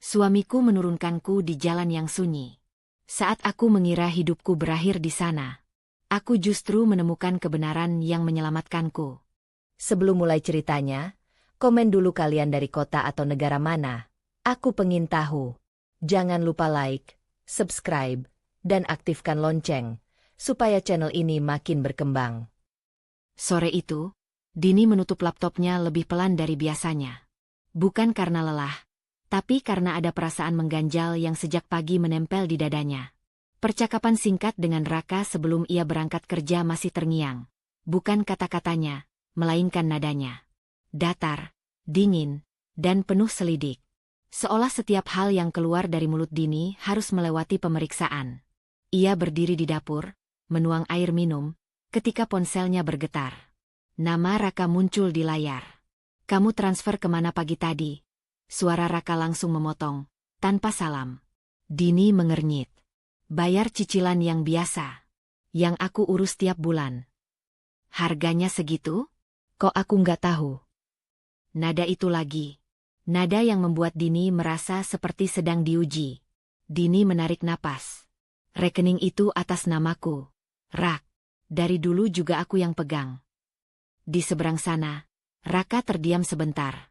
Suamiku menurunkanku di jalan yang sunyi. Saat aku mengira hidupku berakhir di sana, aku justru menemukan kebenaran yang menyelamatkanku. Sebelum mulai ceritanya, komen dulu kalian dari kota atau negara mana. Aku pengen tahu. Jangan lupa like, subscribe, dan aktifkan lonceng, supaya channel ini makin berkembang. Sore itu, Dini menutup laptopnya lebih pelan dari biasanya. Bukan karena lelah, tapi karena ada perasaan mengganjal yang sejak pagi menempel di dadanya. Percakapan singkat dengan Raka sebelum ia berangkat kerja masih terngiang. Bukan kata-katanya, melainkan nadanya. Datar, dingin, dan penuh selidik. Seolah setiap hal yang keluar dari mulut Dini harus melewati pemeriksaan. Ia berdiri di dapur, menuang air minum, ketika ponselnya bergetar. Nama Raka muncul di layar. "Kamu transfer kemana pagi tadi?" Suara Raka langsung memotong, tanpa salam. Dini mengernyit. "Bayar cicilan yang biasa. Yang aku urus tiap bulan." "Harganya segitu? Kok aku nggak tahu?" Nada itu lagi. Nada yang membuat Dini merasa seperti sedang diuji. Dini menarik napas. "Rekening itu atas namaku, Rak. Dari dulu juga aku yang pegang." Di seberang sana, Raka terdiam sebentar.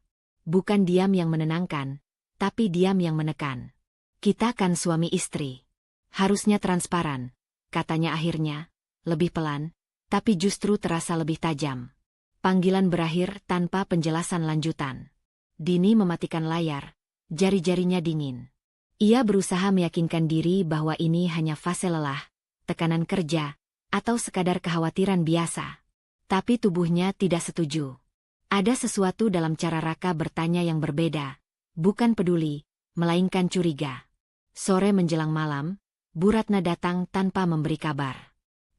Bukan diam yang menenangkan, tapi diam yang menekan. "Kita kan suami istri. Harusnya transparan," katanya akhirnya, lebih pelan, tapi justru terasa lebih tajam. Panggilan berakhir tanpa penjelasan lanjutan. Dini mematikan layar, jari-jarinya dingin. Ia berusaha meyakinkan diri bahwa ini hanya fase lelah, tekanan kerja, atau sekadar kekhawatiran biasa. Tapi tubuhnya tidak setuju. Ada sesuatu dalam cara Raka bertanya yang berbeda. Bukan peduli, melainkan curiga. Sore menjelang malam, Bu Ratna datang tanpa memberi kabar.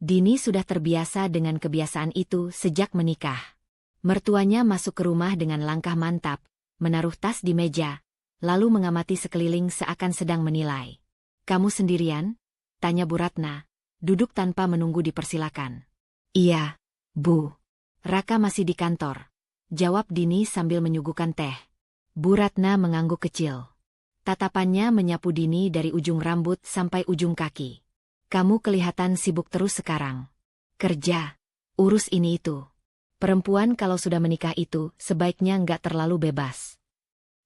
Dini sudah terbiasa dengan kebiasaan itu sejak menikah. Mertuanya masuk ke rumah dengan langkah mantap, menaruh tas di meja, lalu mengamati sekeliling seakan sedang menilai. "Kamu sendirian?" tanya Bu Ratna, duduk tanpa menunggu dipersilakan. "Iya, Bu. Raka masih di kantor," jawab Dini sambil menyuguhkan teh. Bu Ratna mengangguk kecil. Tatapannya menyapu Dini dari ujung rambut sampai ujung kaki. "Kamu kelihatan sibuk terus sekarang. Kerja, urus ini itu. Perempuan kalau sudah menikah itu sebaiknya nggak terlalu bebas."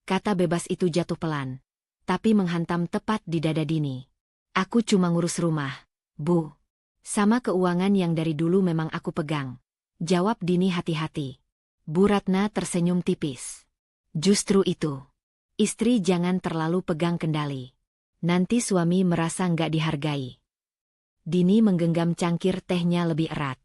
Kata bebas itu jatuh pelan, tapi menghantam tepat di dada Dini. "Aku cuma ngurus rumah, Bu. Sama keuangan yang dari dulu memang aku pegang," jawab Dini hati-hati. Bu Ratna tersenyum tipis. "Justru itu. Istri jangan terlalu pegang kendali. Nanti suami merasa nggak dihargai." Dini menggenggam cangkir tehnya lebih erat.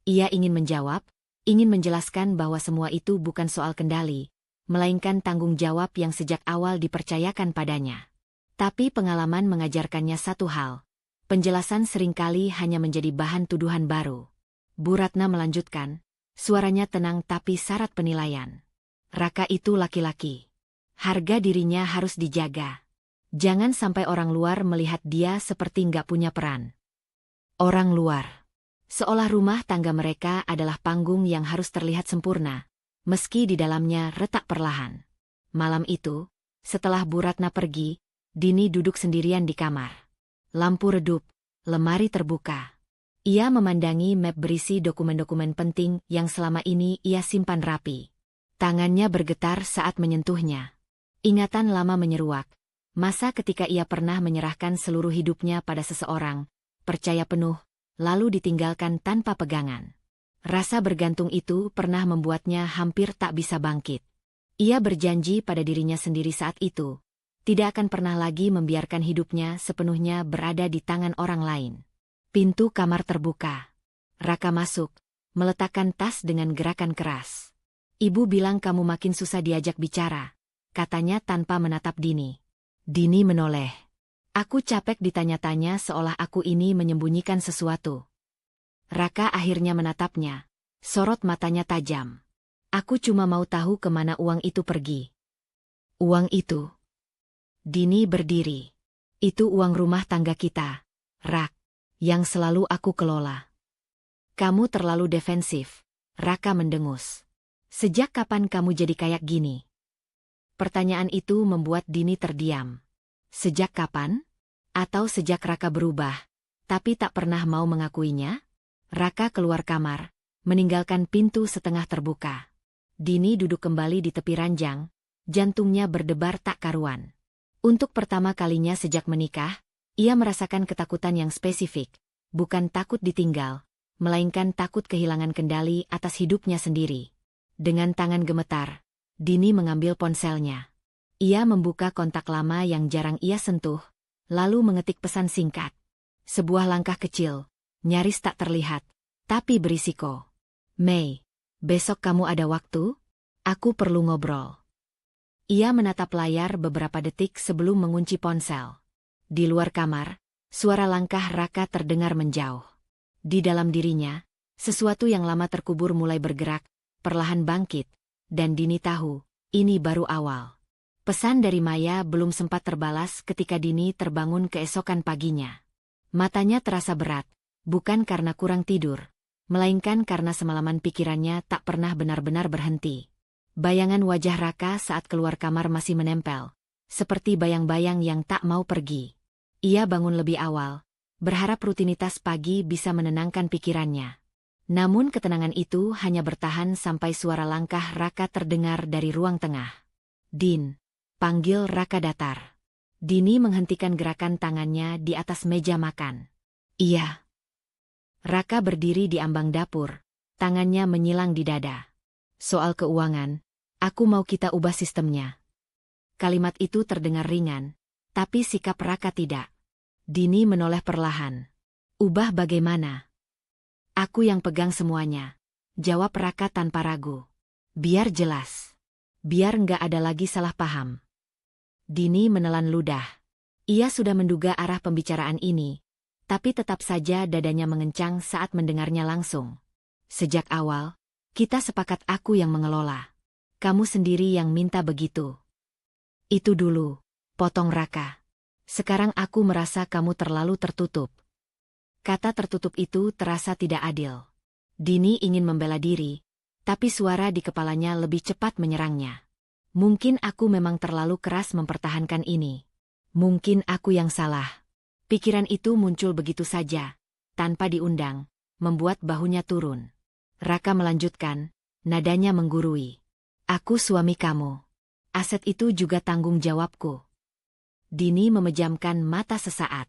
Ia ingin menjawab, ingin menjelaskan bahwa semua itu bukan soal kendali, melainkan tanggung jawab yang sejak awal dipercayakan padanya. Tapi pengalaman mengajarkannya satu hal. Penjelasan seringkali hanya menjadi bahan tuduhan baru. Bu Ratna melanjutkan, suaranya tenang tapi syarat penilaian. "Raka itu laki-laki. Harga dirinya harus dijaga. Jangan sampai orang luar melihat dia seperti nggak punya peran." Orang luar. Seolah rumah tangga mereka adalah panggung yang harus terlihat sempurna, meski di dalamnya retak perlahan. Malam itu, setelah Bu Ratna pergi, Dini duduk sendirian di kamar. Lampu redup, lemari terbuka. Ia memandangi map berisi dokumen-dokumen penting yang selama ini ia simpan rapi. Tangannya bergetar saat menyentuhnya. Ingatan lama menyeruak. Masa ketika ia pernah menyerahkan seluruh hidupnya pada seseorang, percaya penuh, lalu ditinggalkan tanpa pegangan. Rasa bergantung itu pernah membuatnya hampir tak bisa bangkit. Ia berjanji pada dirinya sendiri saat itu, tidak akan pernah lagi membiarkan hidupnya sepenuhnya berada di tangan orang lain. Pintu kamar terbuka. Raka masuk, meletakkan tas dengan gerakan keras. "Ibu bilang kamu makin susah diajak bicara," katanya tanpa menatap Dini. Dini menoleh. "Aku capek ditanya-tanya seolah aku ini menyembunyikan sesuatu." Raka akhirnya menatapnya. Sorot matanya tajam. "Aku cuma mau tahu kemana uang itu pergi." "Uang itu?" Dini berdiri. "Itu uang rumah tangga kita, Rak, yang selalu aku kelola." "Kamu terlalu defensif," Raka mendengus. "Sejak kapan kamu jadi kayak gini?" Pertanyaan itu membuat Dini terdiam. Sejak kapan? Atau sejak Raka berubah, tapi tak pernah mau mengakuinya? Raka keluar kamar, meninggalkan pintu setengah terbuka. Dini duduk kembali di tepi ranjang, jantungnya berdebar tak karuan. Untuk pertama kalinya sejak menikah, ia merasakan ketakutan yang spesifik, bukan takut ditinggal, melainkan takut kehilangan kendali atas hidupnya sendiri. Dengan tangan gemetar, Dini mengambil ponselnya. Ia membuka kontak lama yang jarang ia sentuh, lalu mengetik pesan singkat. Sebuah langkah kecil, nyaris tak terlihat, tapi berisiko. Mei, besok kamu ada waktu? Aku perlu ngobrol. Ia menatap layar beberapa detik sebelum mengunci ponsel. Di luar kamar, suara langkah Raka terdengar menjauh. Di dalam dirinya, sesuatu yang lama terkubur mulai bergerak, perlahan bangkit, dan Dini tahu, ini baru awal. Pesan dari Maya belum sempat terbalas ketika Dini terbangun keesokan paginya. Matanya terasa berat, bukan karena kurang tidur, melainkan karena semalaman pikirannya tak pernah benar-benar berhenti. Bayangan wajah Raka saat keluar kamar masih menempel, seperti bayang-bayang yang tak mau pergi. Ia bangun lebih awal, berharap rutinitas pagi bisa menenangkan pikirannya. Namun ketenangan itu hanya bertahan sampai suara langkah Raka terdengar dari ruang tengah. Din, panggil Raka datar. Dini menghentikan gerakan tangannya di atas meja makan. Iya. Raka berdiri di ambang dapur, tangannya menyilang di dada. Soal keuangan, aku mau kita ubah sistemnya. Kalimat itu terdengar ringan, tapi sikap Raka tidak. Dini menoleh perlahan. Ubah bagaimana? Aku yang pegang semuanya, jawab Raka tanpa ragu. Biar jelas. Biar nggak ada lagi salah paham. Dini menelan ludah. Ia sudah menduga arah pembicaraan ini, tapi tetap saja dadanya mengencang saat mendengarnya langsung. Sejak awal, kita sepakat aku yang mengelola. Kamu sendiri yang minta begitu. Itu dulu, potong Raka. Sekarang aku merasa kamu terlalu tertutup. Kata tertutup itu terasa tidak adil. Dini ingin membela diri, tapi suara di kepalanya lebih cepat menyerangnya. Mungkin aku memang terlalu keras mempertahankan ini. Mungkin aku yang salah. Pikiran itu muncul begitu saja, tanpa diundang, membuat bahunya turun. Raka melanjutkan, nadanya menggurui. Aku suami kamu. Aset itu juga tanggung jawabku. Dini memejamkan mata sesaat.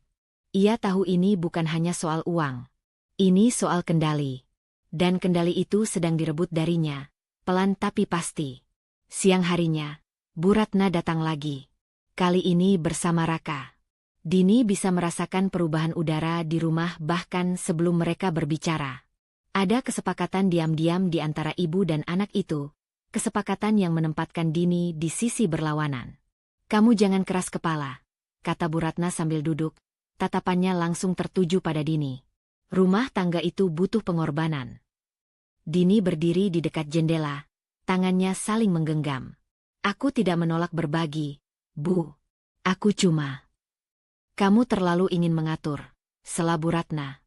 Ia tahu ini bukan hanya soal uang. Ini soal kendali. Dan kendali itu sedang direbut darinya, pelan tapi pasti. Siang harinya, Bu Ratna datang lagi. Kali ini bersama Raka. Dini bisa merasakan perubahan udara di rumah bahkan sebelum mereka berbicara. Ada kesepakatan diam-diam di antara ibu dan anak itu, kesepakatan yang menempatkan Dini di sisi berlawanan. Kamu jangan keras kepala, kata Bu Ratna sambil duduk. Tatapannya langsung tertuju pada Dini. Rumah tangga itu butuh pengorbanan. Dini berdiri di dekat jendela, tangannya saling menggenggam. Aku tidak menolak berbagi, Bu. Aku cuma... Kamu terlalu ingin mengatur, sela Bu Ratna.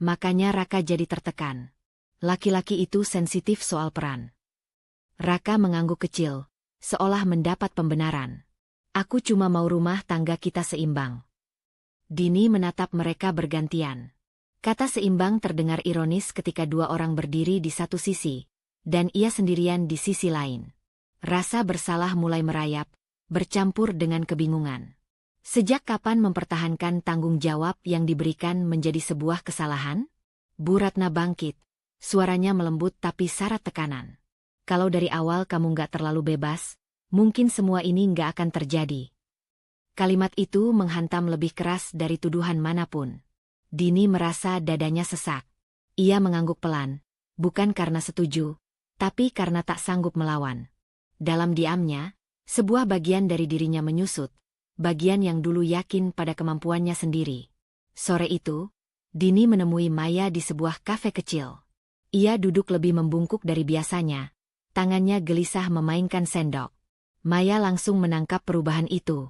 Makanya Raka jadi tertekan. Laki-laki itu sensitif soal peran. Raka mengangguk kecil, seolah mendapat pembenaran. Aku cuma mau rumah tangga kita seimbang. Dini menatap mereka bergantian. Kata seimbang terdengar ironis ketika dua orang berdiri di satu sisi, dan ia sendirian di sisi lain. Rasa bersalah mulai merayap, bercampur dengan kebingungan. Sejak kapan mempertahankan tanggung jawab yang diberikan menjadi sebuah kesalahan? Bu Ratna bangkit, suaranya melembut tapi syarat tekanan. Kalau dari awal kamu nggak terlalu bebas, mungkin semua ini nggak akan terjadi. Kalimat itu menghantam lebih keras dari tuduhan manapun. Dini merasa dadanya sesak. Ia mengangguk pelan, bukan karena setuju, tapi karena tak sanggup melawan. Dalam diamnya, sebuah bagian dari dirinya menyusut, bagian yang dulu yakin pada kemampuannya sendiri. Sore itu, Dini menemui Maya di sebuah kafe kecil. Ia duduk lebih membungkuk dari biasanya, tangannya gelisah memainkan sendok. Maya langsung menangkap perubahan itu.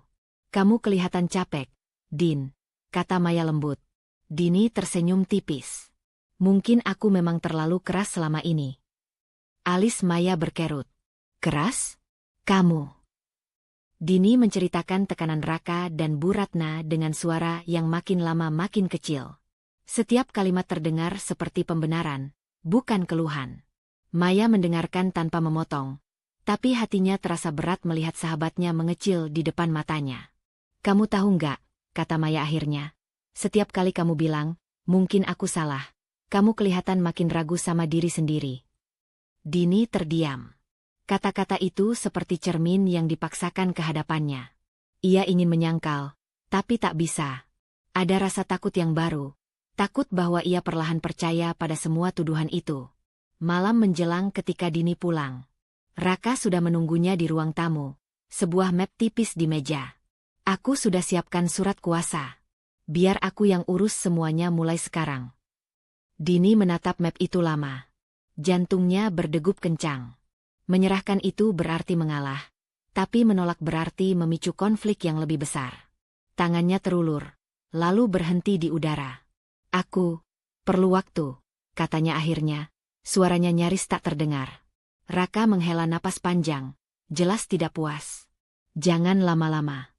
Kamu kelihatan capek, Din, kata Maya lembut. Dini tersenyum tipis. Mungkin aku memang terlalu keras selama ini. Alis Maya berkerut. Keras? Kamu? Dini menceritakan tekanan Raka dan Bu Ratna dengan suara yang makin lama makin kecil. Setiap kalimat terdengar seperti pembenaran, bukan keluhan. Maya mendengarkan tanpa memotong, tapi hatinya terasa berat melihat sahabatnya mengecil di depan matanya. "Kamu tahu nggak," kata Maya akhirnya, "setiap kali kamu bilang, mungkin aku salah, kamu kelihatan makin ragu sama diri sendiri." Dini terdiam. Kata-kata itu seperti cermin yang dipaksakan ke hadapannya. Ia ingin menyangkal, tapi tak bisa. Ada rasa takut yang baru. Takut bahwa ia perlahan percaya pada semua tuduhan itu. Malam menjelang ketika Dini pulang. Raka sudah menunggunya di ruang tamu. Sebuah map tipis di meja. "Aku sudah siapkan surat kuasa. Biar aku yang urus semuanya mulai sekarang." Dini menatap map itu lama. Jantungnya berdegup kencang. Menyerahkan itu berarti mengalah, tapi menolak berarti memicu konflik yang lebih besar. Tangannya terulur, lalu berhenti di udara. "Aku perlu waktu," katanya akhirnya, suaranya nyaris tak terdengar. Raka menghela napas panjang, jelas tidak puas. "Jangan lama-lama."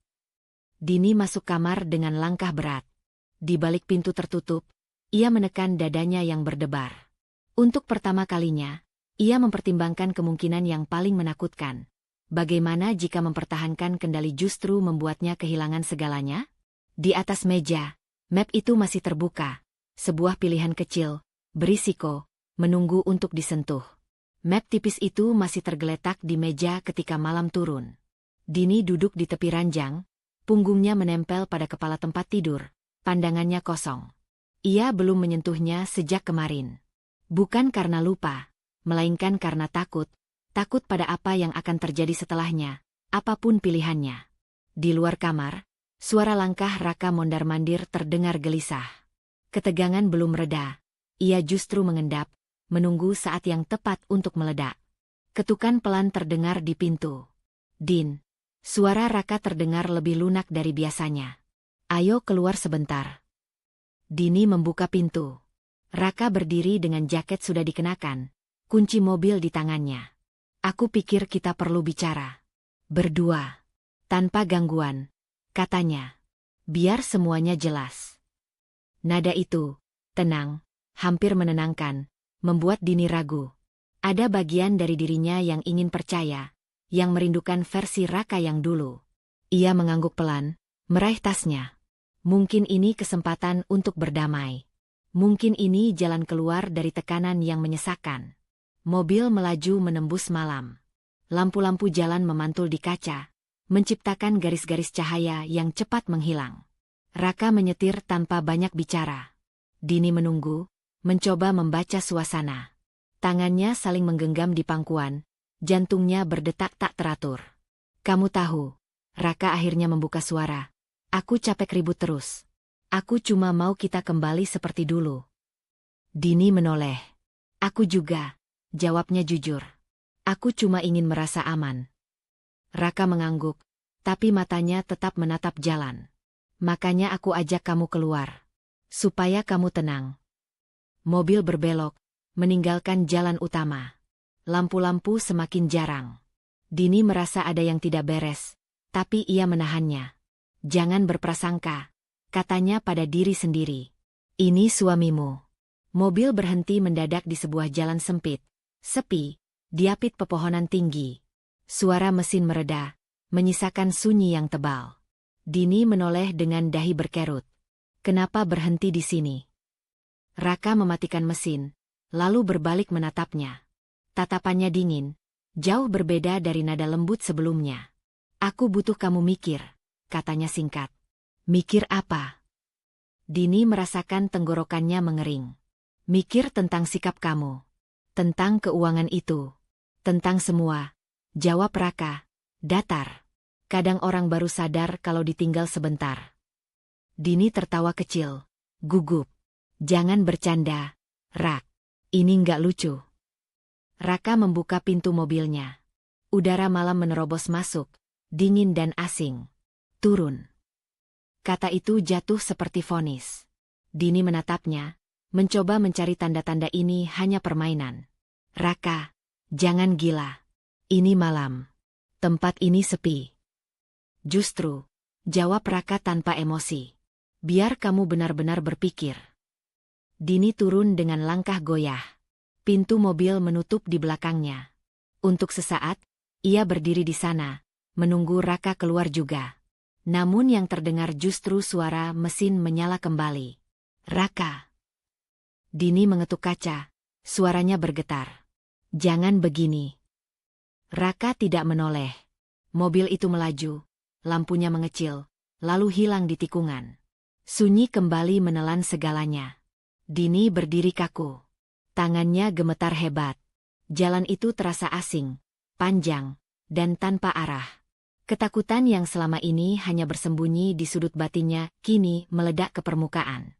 Dini masuk kamar dengan langkah berat. Di balik pintu tertutup, ia menekan dadanya yang berdebar. Untuk pertama kalinya, ia mempertimbangkan kemungkinan yang paling menakutkan. Bagaimana jika mempertahankan kendali justru membuatnya kehilangan segalanya? Di atas meja, map itu masih terbuka. Sebuah pilihan kecil, berisiko, menunggu untuk disentuh. Map tipis itu masih tergeletak di meja ketika malam turun. Dini duduk di tepi ranjang, punggungnya menempel pada kepala tempat tidur, pandangannya kosong. Ia belum menyentuhnya sejak kemarin. Bukan karena lupa, melainkan karena takut pada apa yang akan terjadi setelahnya, apapun pilihannya. Di luar kamar, suara langkah Raka mondar-mandir terdengar gelisah. Ketegangan belum reda, ia justru mengendap, menunggu saat yang tepat untuk meledak. Ketukan pelan terdengar di pintu. "Din." Suara Raka terdengar lebih lunak dari biasanya. "Ayo keluar sebentar." Dini membuka pintu. Raka berdiri dengan jaket sudah dikenakan, kunci mobil di tangannya. "Aku pikir kita perlu bicara. Berdua. Tanpa gangguan," katanya. "Biar semuanya jelas." Nada itu, tenang, hampir menenangkan, membuat Dini ragu. Ada bagian dari dirinya yang ingin percaya, yang merindukan versi Raka yang dulu. Ia mengangguk pelan, meraih tasnya. Mungkin ini kesempatan untuk berdamai. Mungkin ini jalan keluar dari tekanan yang menyesakkan. Mobil melaju menembus malam. Lampu-lampu jalan memantul di kaca, menciptakan garis-garis cahaya yang cepat menghilang. Raka menyetir tanpa banyak bicara. Dini menunggu, mencoba membaca suasana. Tangannya saling menggenggam di pangkuan, jantungnya berdetak tak teratur. "Kamu tahu," Raka akhirnya membuka suara, "aku capek ribut terus. Aku cuma mau kita kembali seperti dulu." Dini menoleh. "Aku juga," jawabnya jujur. "Aku cuma ingin merasa aman." Raka mengangguk, tapi matanya tetap menatap jalan. "Makanya aku ajak kamu keluar. Supaya kamu tenang." Mobil berbelok, meninggalkan jalan utama. Lampu-lampu semakin jarang. Dini merasa ada yang tidak beres, tapi ia menahannya. "Jangan berprasangka," katanya pada diri sendiri. "Ini suamimu." Mobil berhenti mendadak di sebuah jalan sempit. Sepi, diapit pepohonan tinggi. Suara mesin mereda, menyisakan sunyi yang tebal. Dini menoleh dengan dahi berkerut. "Kenapa berhenti di sini?" Raka mematikan mesin, lalu berbalik menatapnya. Tatapannya dingin, jauh berbeda dari nada lembut sebelumnya. "Aku butuh kamu mikir," katanya singkat. "Mikir apa?" Dini merasakan tenggorokannya mengering. "Mikir tentang sikap kamu. Tentang keuangan itu. Tentang semua," jawab Raka, datar. "Kadang orang baru sadar kalau ditinggal sebentar." Dini tertawa kecil, gugup. "Jangan bercanda, Rak. Ini nggak lucu." Raka membuka pintu mobilnya. Udara malam menerobos masuk, dingin dan asing. "Turun." Kata itu jatuh seperti vonis. Dini menatapnya, mencoba mencari tanda-tanda ini hanya permainan. "Raka, jangan gila. Ini malam. Tempat ini sepi." Justru, jawab Raka tanpa emosi. Biar kamu benar-benar berpikir. Dini turun dengan langkah goyah. Pintu mobil menutup di belakangnya. Untuk sesaat, ia berdiri di sana, menunggu Raka keluar juga. Namun yang terdengar justru suara mesin menyala kembali. Raka. Dini mengetuk kaca, suaranya bergetar. Jangan begini. Raka tidak menoleh. Mobil itu melaju, lampunya mengecil, lalu hilang di tikungan. Sunyi kembali menelan segalanya. Dini berdiri kaku. Tangannya gemetar hebat. Jalan itu terasa asing, panjang, dan tanpa arah. Ketakutan yang selama ini hanya bersembunyi di sudut batinnya, kini meledak ke permukaan.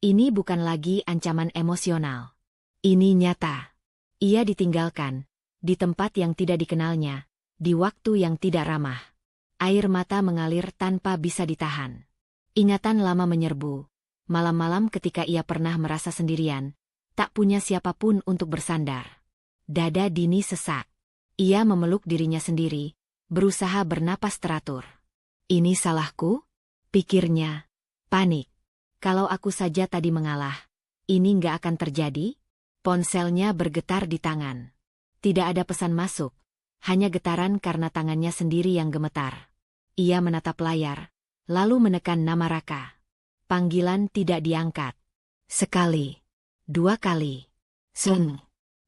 Ini bukan lagi ancaman emosional. Ini nyata. Ia ditinggalkan, di tempat yang tidak dikenalnya, di waktu yang tidak ramah. Air mata mengalir tanpa bisa ditahan. Ingatan lama menyerbu. Malam-malam ketika ia pernah merasa sendirian, tak punya siapapun untuk bersandar. Dada Dini sesak. Ia memeluk dirinya sendiri, berusaha bernapas teratur. Ini salahku? Pikirnya. Panik. Kalau aku saja tadi mengalah, ini nggak akan terjadi? Ponselnya bergetar di tangan. Tidak ada pesan masuk, hanya getaran karena tangannya sendiri yang gemetar. Ia menatap layar, lalu menekan nama Raka. Panggilan tidak diangkat. Sekali. 2 kali. Seng.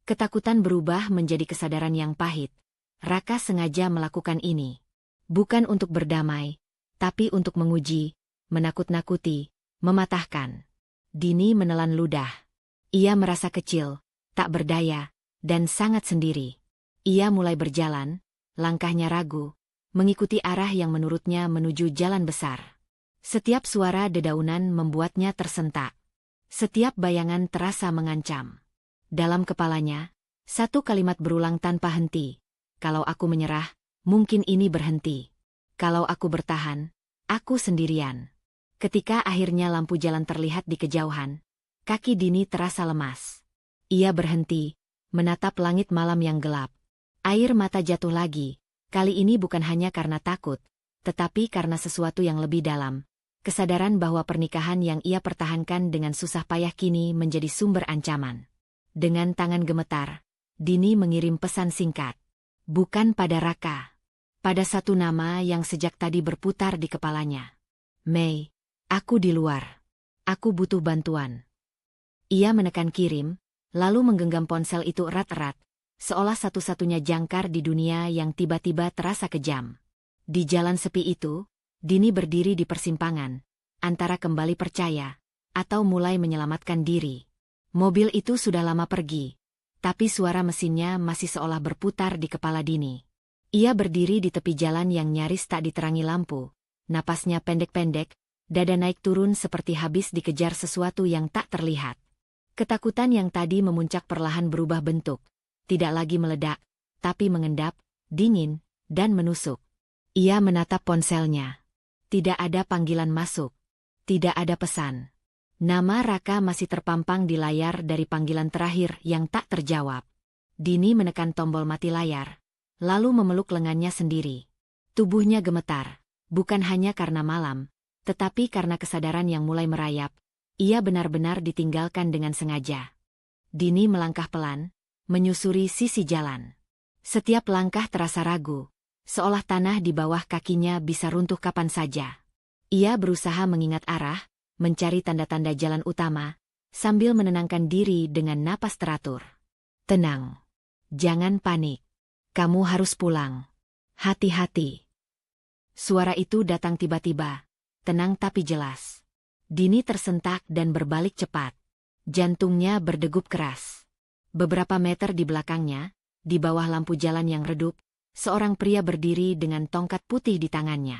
Ketakutan berubah menjadi kesadaran yang pahit. Raka sengaja melakukan ini. Bukan untuk berdamai, tapi untuk menguji, menakut-nakuti, mematahkan. Dini menelan ludah. Ia merasa kecil, tak berdaya, dan sangat sendiri. Ia mulai berjalan, langkahnya ragu, mengikuti arah yang menurutnya menuju jalan besar. Setiap suara dedaunan membuatnya tersentak. Setiap bayangan terasa mengancam. Dalam kepalanya, satu kalimat berulang tanpa henti. Kalau aku menyerah, mungkin ini berhenti. Kalau aku bertahan, aku sendirian. Ketika akhirnya lampu jalan terlihat di kejauhan, kaki Dini terasa lemas. Ia berhenti, menatap langit malam yang gelap. Air mata jatuh lagi, kali ini bukan hanya karena takut, tetapi karena sesuatu yang lebih dalam. Kesadaran bahwa pernikahan yang ia pertahankan dengan susah payah kini menjadi sumber ancaman. Dengan tangan gemetar, Dini mengirim pesan singkat. Bukan pada Raka. Pada satu nama yang sejak tadi berputar di kepalanya. Mei, aku di luar. Aku butuh bantuan. Ia menekan kirim, lalu menggenggam ponsel itu erat-erat, seolah satu-satunya jangkar di dunia yang tiba-tiba terasa kejam. Di jalan sepi itu, Dini berdiri di persimpangan, antara kembali percaya, atau mulai menyelamatkan diri. Mobil itu sudah lama pergi, tapi suara mesinnya masih seolah berputar di kepala Dini. Ia berdiri di tepi jalan yang nyaris tak diterangi lampu, napasnya pendek-pendek, dada naik turun seperti habis dikejar sesuatu yang tak terlihat. Ketakutan yang tadi memuncak perlahan berubah bentuk, tidak lagi meledak, tapi mengendap, dingin, dan menusuk. Ia menatap ponselnya. Tidak ada panggilan masuk. Tidak ada pesan. Nama Raka masih terpampang di layar dari panggilan terakhir yang tak terjawab. Dini menekan tombol mati layar, lalu memeluk lengannya sendiri. Tubuhnya gemetar, bukan hanya karena malam, tetapi karena kesadaran yang mulai merayap. Ia benar-benar ditinggalkan dengan sengaja. Dini melangkah pelan, menyusuri sisi jalan. Setiap langkah terasa ragu, seolah tanah di bawah kakinya bisa runtuh kapan saja. Ia berusaha mengingat arah, mencari tanda-tanda jalan utama, sambil menenangkan diri dengan napas teratur. Tenang. Jangan panik. Kamu harus pulang. Hati-hati. Suara itu datang tiba-tiba, tenang tapi jelas. Dini tersentak dan berbalik cepat. Jantungnya berdegup keras. Beberapa meter di belakangnya, di bawah lampu jalan yang redup, seorang pria berdiri dengan tongkat putih di tangannya.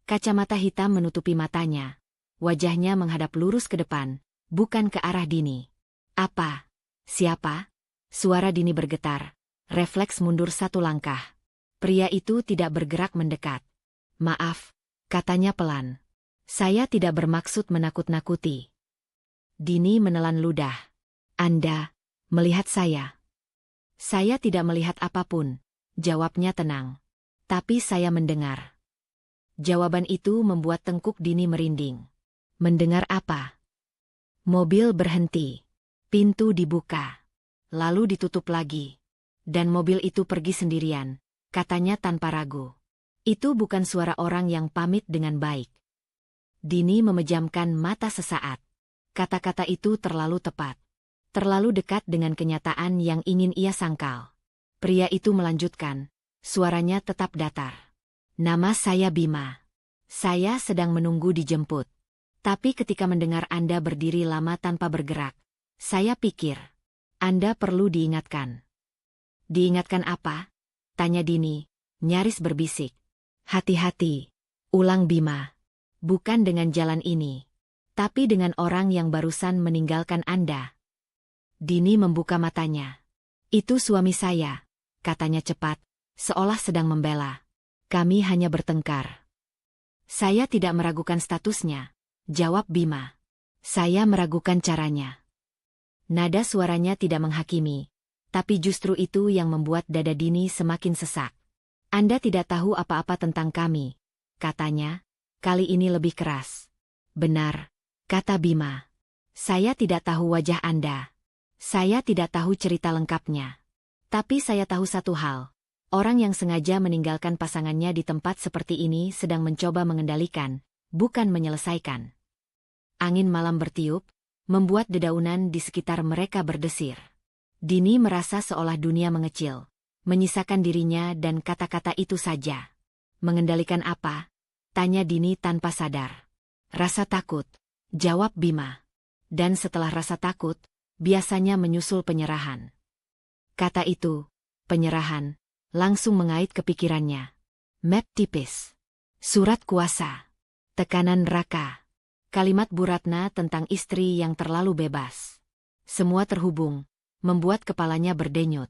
Kacamata hitam menutupi matanya. Wajahnya menghadap lurus ke depan, bukan ke arah Dini. Apa? Siapa? Suara Dini bergetar. Refleks mundur satu langkah. Pria itu tidak bergerak mendekat. Maaf, katanya pelan. Saya tidak bermaksud menakut-nakuti. Dini menelan ludah. Anda melihat saya? Saya tidak melihat apapun. Jawabnya tenang. Tapi saya mendengar. Jawaban itu membuat tengkuk Dini merinding. Mendengar apa? Mobil berhenti. Pintu dibuka. Lalu ditutup lagi. Dan mobil itu pergi sendirian, katanya tanpa ragu. Itu bukan suara orang yang pamit dengan baik. Dini memejamkan mata sesaat. Kata-kata itu terlalu tepat. Terlalu dekat dengan kenyataan yang ingin ia sangkal. Pria itu melanjutkan, suaranya tetap datar. Nama saya Bima. Saya sedang menunggu dijemput. Tapi ketika mendengar Anda berdiri lama tanpa bergerak, saya pikir, Anda perlu diingatkan. Diingatkan apa? Tanya Dini, nyaris berbisik. Hati-hati, ulang Bima. Bukan dengan jalan ini, tapi dengan orang yang barusan meninggalkan Anda. Dini membuka matanya. Itu suami saya, katanya cepat, seolah sedang membela. Kami hanya bertengkar. Saya tidak meragukan statusnya, jawab Bima. Saya meragukan caranya. Nada suaranya tidak menghakimi, tapi justru itu yang membuat dada Dini semakin sesak. Anda tidak tahu apa-apa tentang kami, katanya, kali ini lebih keras. Benar, kata Bima. Saya tidak tahu wajah Anda. Saya tidak tahu cerita lengkapnya. Tapi saya tahu satu hal. Orang yang sengaja meninggalkan pasangannya di tempat seperti ini sedang mencoba mengendalikan, bukan menyelesaikan. Angin malam bertiup, membuat dedaunan di sekitar mereka berdesir. Dini merasa seolah dunia mengecil, menyisakan dirinya dan kata-kata itu saja. Mengendalikan apa? Tanya Dini tanpa sadar. Rasa takut, jawab Bima. Dan setelah rasa takut, biasanya menyusul penyerahan. Kata itu, penyerahan, langsung mengait ke pikirannya. Map tipis. Surat kuasa. Tekanan Raka. Kalimat Bu Ratna tentang istri yang terlalu bebas. Semua terhubung, membuat kepalanya berdenyut.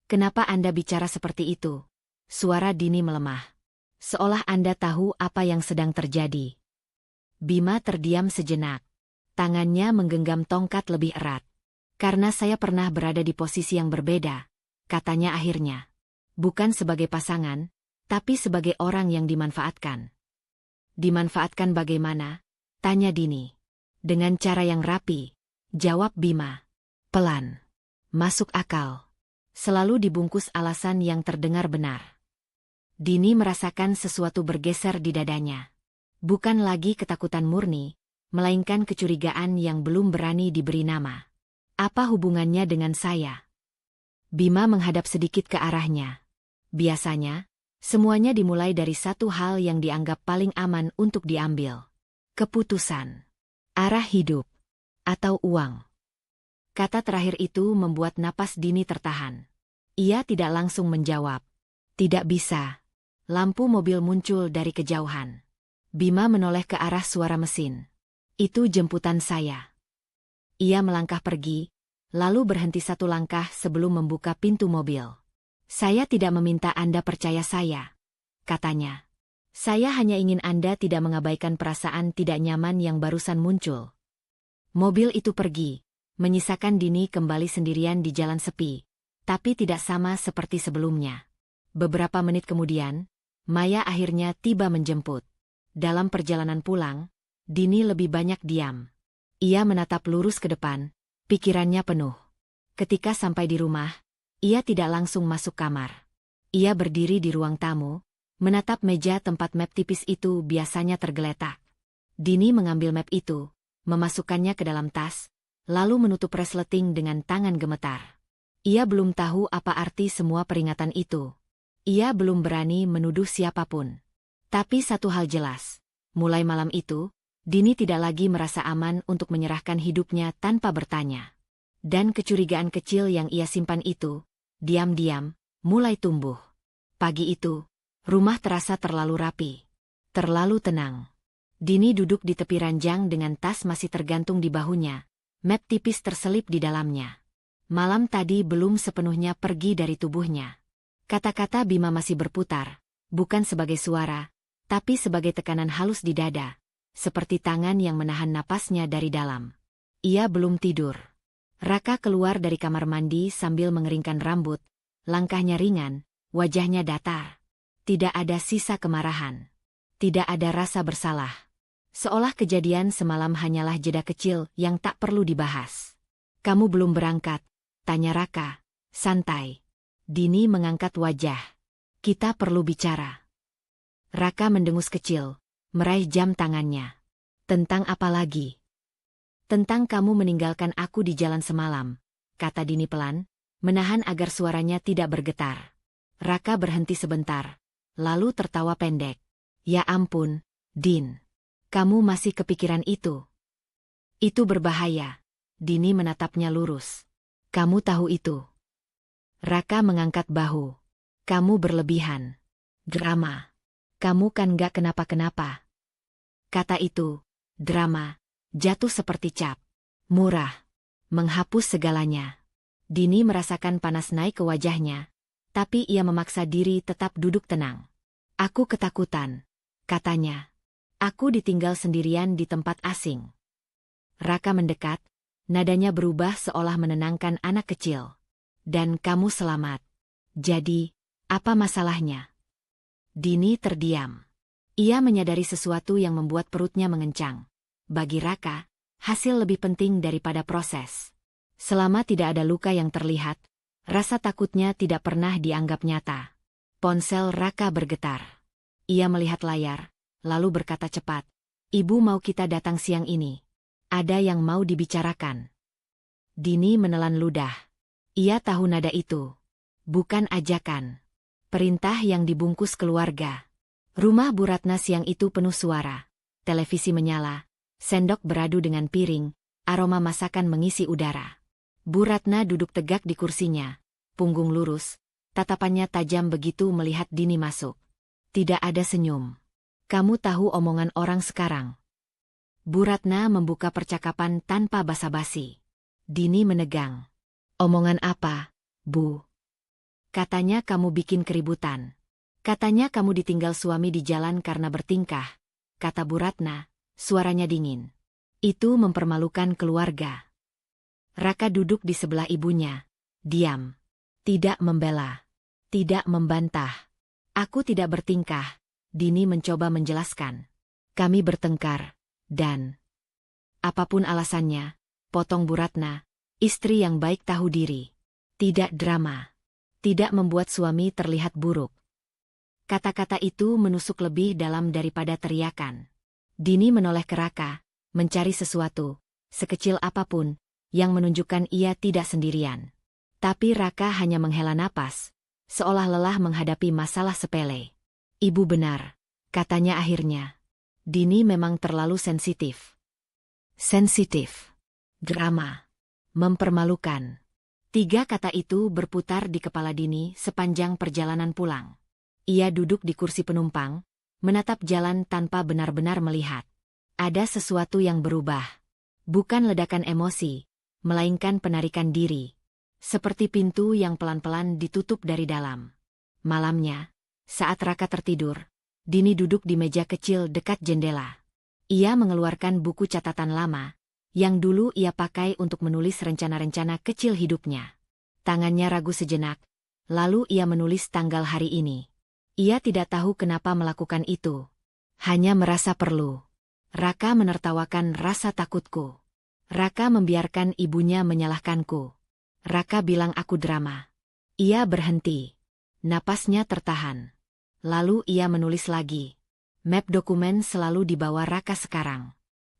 Kenapa Anda bicara seperti itu? Suara Dini melemah. Seolah Anda tahu apa yang sedang terjadi. Bima terdiam sejenak. Tangannya menggenggam tongkat lebih erat. Karena saya pernah berada di posisi yang berbeda, katanya akhirnya. Bukan sebagai pasangan, tapi sebagai orang yang dimanfaatkan. Dimanfaatkan bagaimana? Tanya Dini. Dengan cara yang rapi, jawab Bima. Pelan. Masuk akal. Selalu dibungkus alasan yang terdengar benar. Dini merasakan sesuatu bergeser di dadanya. Bukan lagi ketakutan murni, melainkan kecurigaan yang belum berani diberi nama. Apa hubungannya dengan saya? Bima menghadap sedikit ke arahnya. Biasanya, semuanya dimulai dari satu hal yang dianggap paling aman untuk diambil. Keputusan, arah hidup, atau uang. Kata terakhir itu membuat napas Dini tertahan. Ia tidak langsung menjawab. Tidak bisa. Lampu mobil muncul dari kejauhan. Bima menoleh ke arah suara mesin. Itu jemputan saya. Ia melangkah pergi, lalu berhenti satu langkah sebelum membuka pintu mobil. Saya tidak meminta Anda percaya saya, katanya. Saya hanya ingin Anda tidak mengabaikan perasaan tidak nyaman yang barusan muncul. Mobil itu pergi, menyisakan Dini kembali sendirian di jalan sepi, tapi tidak sama seperti sebelumnya. Beberapa menit kemudian, Maya akhirnya tiba menjemput. Dalam perjalanan pulang, Dini lebih banyak diam. Ia menatap lurus ke depan, pikirannya penuh. Ketika sampai di rumah, ia tidak langsung masuk kamar. Ia berdiri di ruang tamu, menatap meja tempat map tipis itu biasanya tergeletak. Dini mengambil map itu, memasukkannya ke dalam tas, lalu menutup resleting dengan tangan gemetar. Ia belum tahu apa arti semua peringatan itu. Ia belum berani menuduh siapapun. Tapi satu hal jelas, mulai malam itu, Dini tidak lagi merasa aman untuk menyerahkan hidupnya tanpa bertanya. Dan kecurigaan kecil yang ia simpan itu, diam-diam, mulai tumbuh. Pagi itu, rumah terasa terlalu rapi. Terlalu tenang. Dini duduk di tepi ranjang dengan tas masih tergantung di bahunya. Map tipis terselip di dalamnya. Malam tadi belum sepenuhnya pergi dari tubuhnya. Kata-kata Bima masih berputar, bukan sebagai suara, tapi sebagai tekanan halus di dada. Seperti tangan yang menahan napasnya dari dalam. Ia belum tidur. Raka keluar dari kamar mandi sambil mengeringkan rambut. Langkahnya ringan, wajahnya datar. Tidak ada sisa kemarahan. Tidak ada rasa bersalah. Seolah kejadian semalam hanyalah jeda kecil yang tak perlu dibahas. Kamu belum berangkat? Tanya Raka. Santai. Dini mengangkat wajah. Kita perlu bicara. Raka mendengus kecil, meraih jam tangannya. Tentang apa lagi? Tentang kamu meninggalkan aku di jalan semalam, kata Dini pelan, menahan agar suaranya tidak bergetar. Raka berhenti sebentar, lalu tertawa pendek. Ya ampun, Din. Kamu masih kepikiran itu? Itu berbahaya. Dini menatapnya lurus. Kamu tahu itu. Raka mengangkat bahu. Kamu berlebihan. Drama. Kamu kan gak kenapa-kenapa. Kata itu, drama, jatuh seperti cap. Murah. Menghapus segalanya. Dini merasakan panas naik ke wajahnya, tapi ia memaksa diri tetap duduk tenang. Aku ketakutan, katanya. Aku ditinggal sendirian di tempat asing. Raka mendekat, nadanya berubah seolah menenangkan anak kecil. Dan kamu selamat. Jadi, apa masalahnya? Dini terdiam. Ia menyadari sesuatu yang membuat perutnya mengencang. Bagi Raka, hasil lebih penting daripada proses. Selama tidak ada luka yang terlihat, rasa takutnya tidak pernah dianggap nyata. Ponsel Raka bergetar. Ia melihat layar, lalu berkata cepat, Ibu mau kita datang siang ini. Ada yang mau dibicarakan. Dini menelan ludah. Ia tahu nada itu. Bukan ajakan. Perintah yang dibungkus keluarga. Rumah Bu Ratna siang itu penuh suara. Televisi menyala, sendok beradu dengan piring, aroma masakan mengisi udara. Bu Ratna duduk tegak di kursinya, punggung lurus, tatapannya tajam begitu melihat Dini masuk. Tidak ada senyum. Kamu tahu omongan orang sekarang. Bu Ratna membuka percakapan tanpa basa-basi. Dini menegang. Omongan apa, Bu? Katanya kamu bikin keributan. Katanya kamu ditinggal suami di jalan karena bertingkah, kata Bu Ratna, suaranya dingin. Itu mempermalukan keluarga. Raka duduk di sebelah ibunya. Diam. Tidak membela. Tidak membantah. Aku tidak bertingkah, Dini mencoba menjelaskan. Kami bertengkar, dan apapun alasannya, potong Bu Ratna, istri yang baik tahu diri. Tidak drama. Tidak membuat suami terlihat buruk. Kata-kata itu menusuk lebih dalam daripada teriakan. Dini menoleh ke Raka, mencari sesuatu, sekecil apapun, yang menunjukkan ia tidak sendirian. Tapi Raka hanya menghela napas, seolah lelah menghadapi masalah sepele. Ibu benar, katanya akhirnya. Dini memang terlalu sensitif. Sensitif. Drama. Mempermalukan. 3 kata itu berputar di kepala Dini sepanjang perjalanan pulang. Ia duduk di kursi penumpang, menatap jalan tanpa benar-benar melihat. Ada sesuatu yang berubah. Bukan ledakan emosi, melainkan penarikan diri. Seperti pintu yang pelan-pelan ditutup dari dalam. Malamnya, saat Raka tertidur, Dini duduk di meja kecil dekat jendela. Ia mengeluarkan buku catatan lama, yang dulu ia pakai untuk menulis rencana-rencana kecil hidupnya. Tangannya ragu sejenak, lalu ia menulis tanggal hari ini. Ia tidak tahu kenapa melakukan itu. Hanya merasa perlu. Raka menertawakan rasa takutku. Raka membiarkan ibunya menyalahkanku. Raka bilang aku drama. Ia berhenti. Napasnya tertahan. Lalu ia menulis lagi. Map dokumen selalu dibawa Raka sekarang.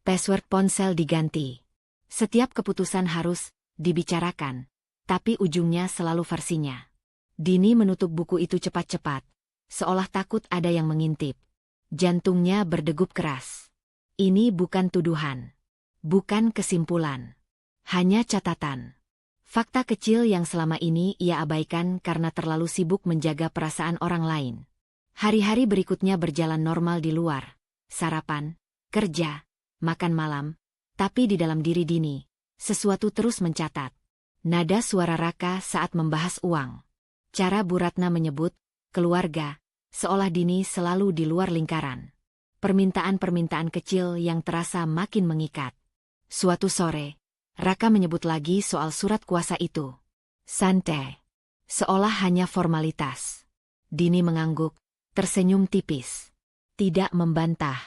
Password ponsel diganti. Setiap keputusan harus dibicarakan, tapi ujungnya selalu versinya. Dini menutup buku itu cepat-cepat, seolah takut ada yang mengintip. Jantungnya berdegup keras. Ini bukan tuduhan. Bukan kesimpulan. Hanya catatan. Fakta kecil yang selama ini ia abaikan karena terlalu sibuk menjaga perasaan orang lain. Hari-hari berikutnya berjalan normal di luar. Sarapan, kerja, makan malam. Tapi di dalam diri Dini, sesuatu terus mencatat. Nada suara Raka saat membahas uang. Cara Bu Ratna menyebut, keluarga, seolah Dini selalu di luar lingkaran. Permintaan-permintaan kecil yang terasa makin mengikat. Suatu sore, Raka menyebut lagi soal surat kuasa itu. Santai. Seolah hanya formalitas. Dini mengangguk, tersenyum tipis. Tidak membantah.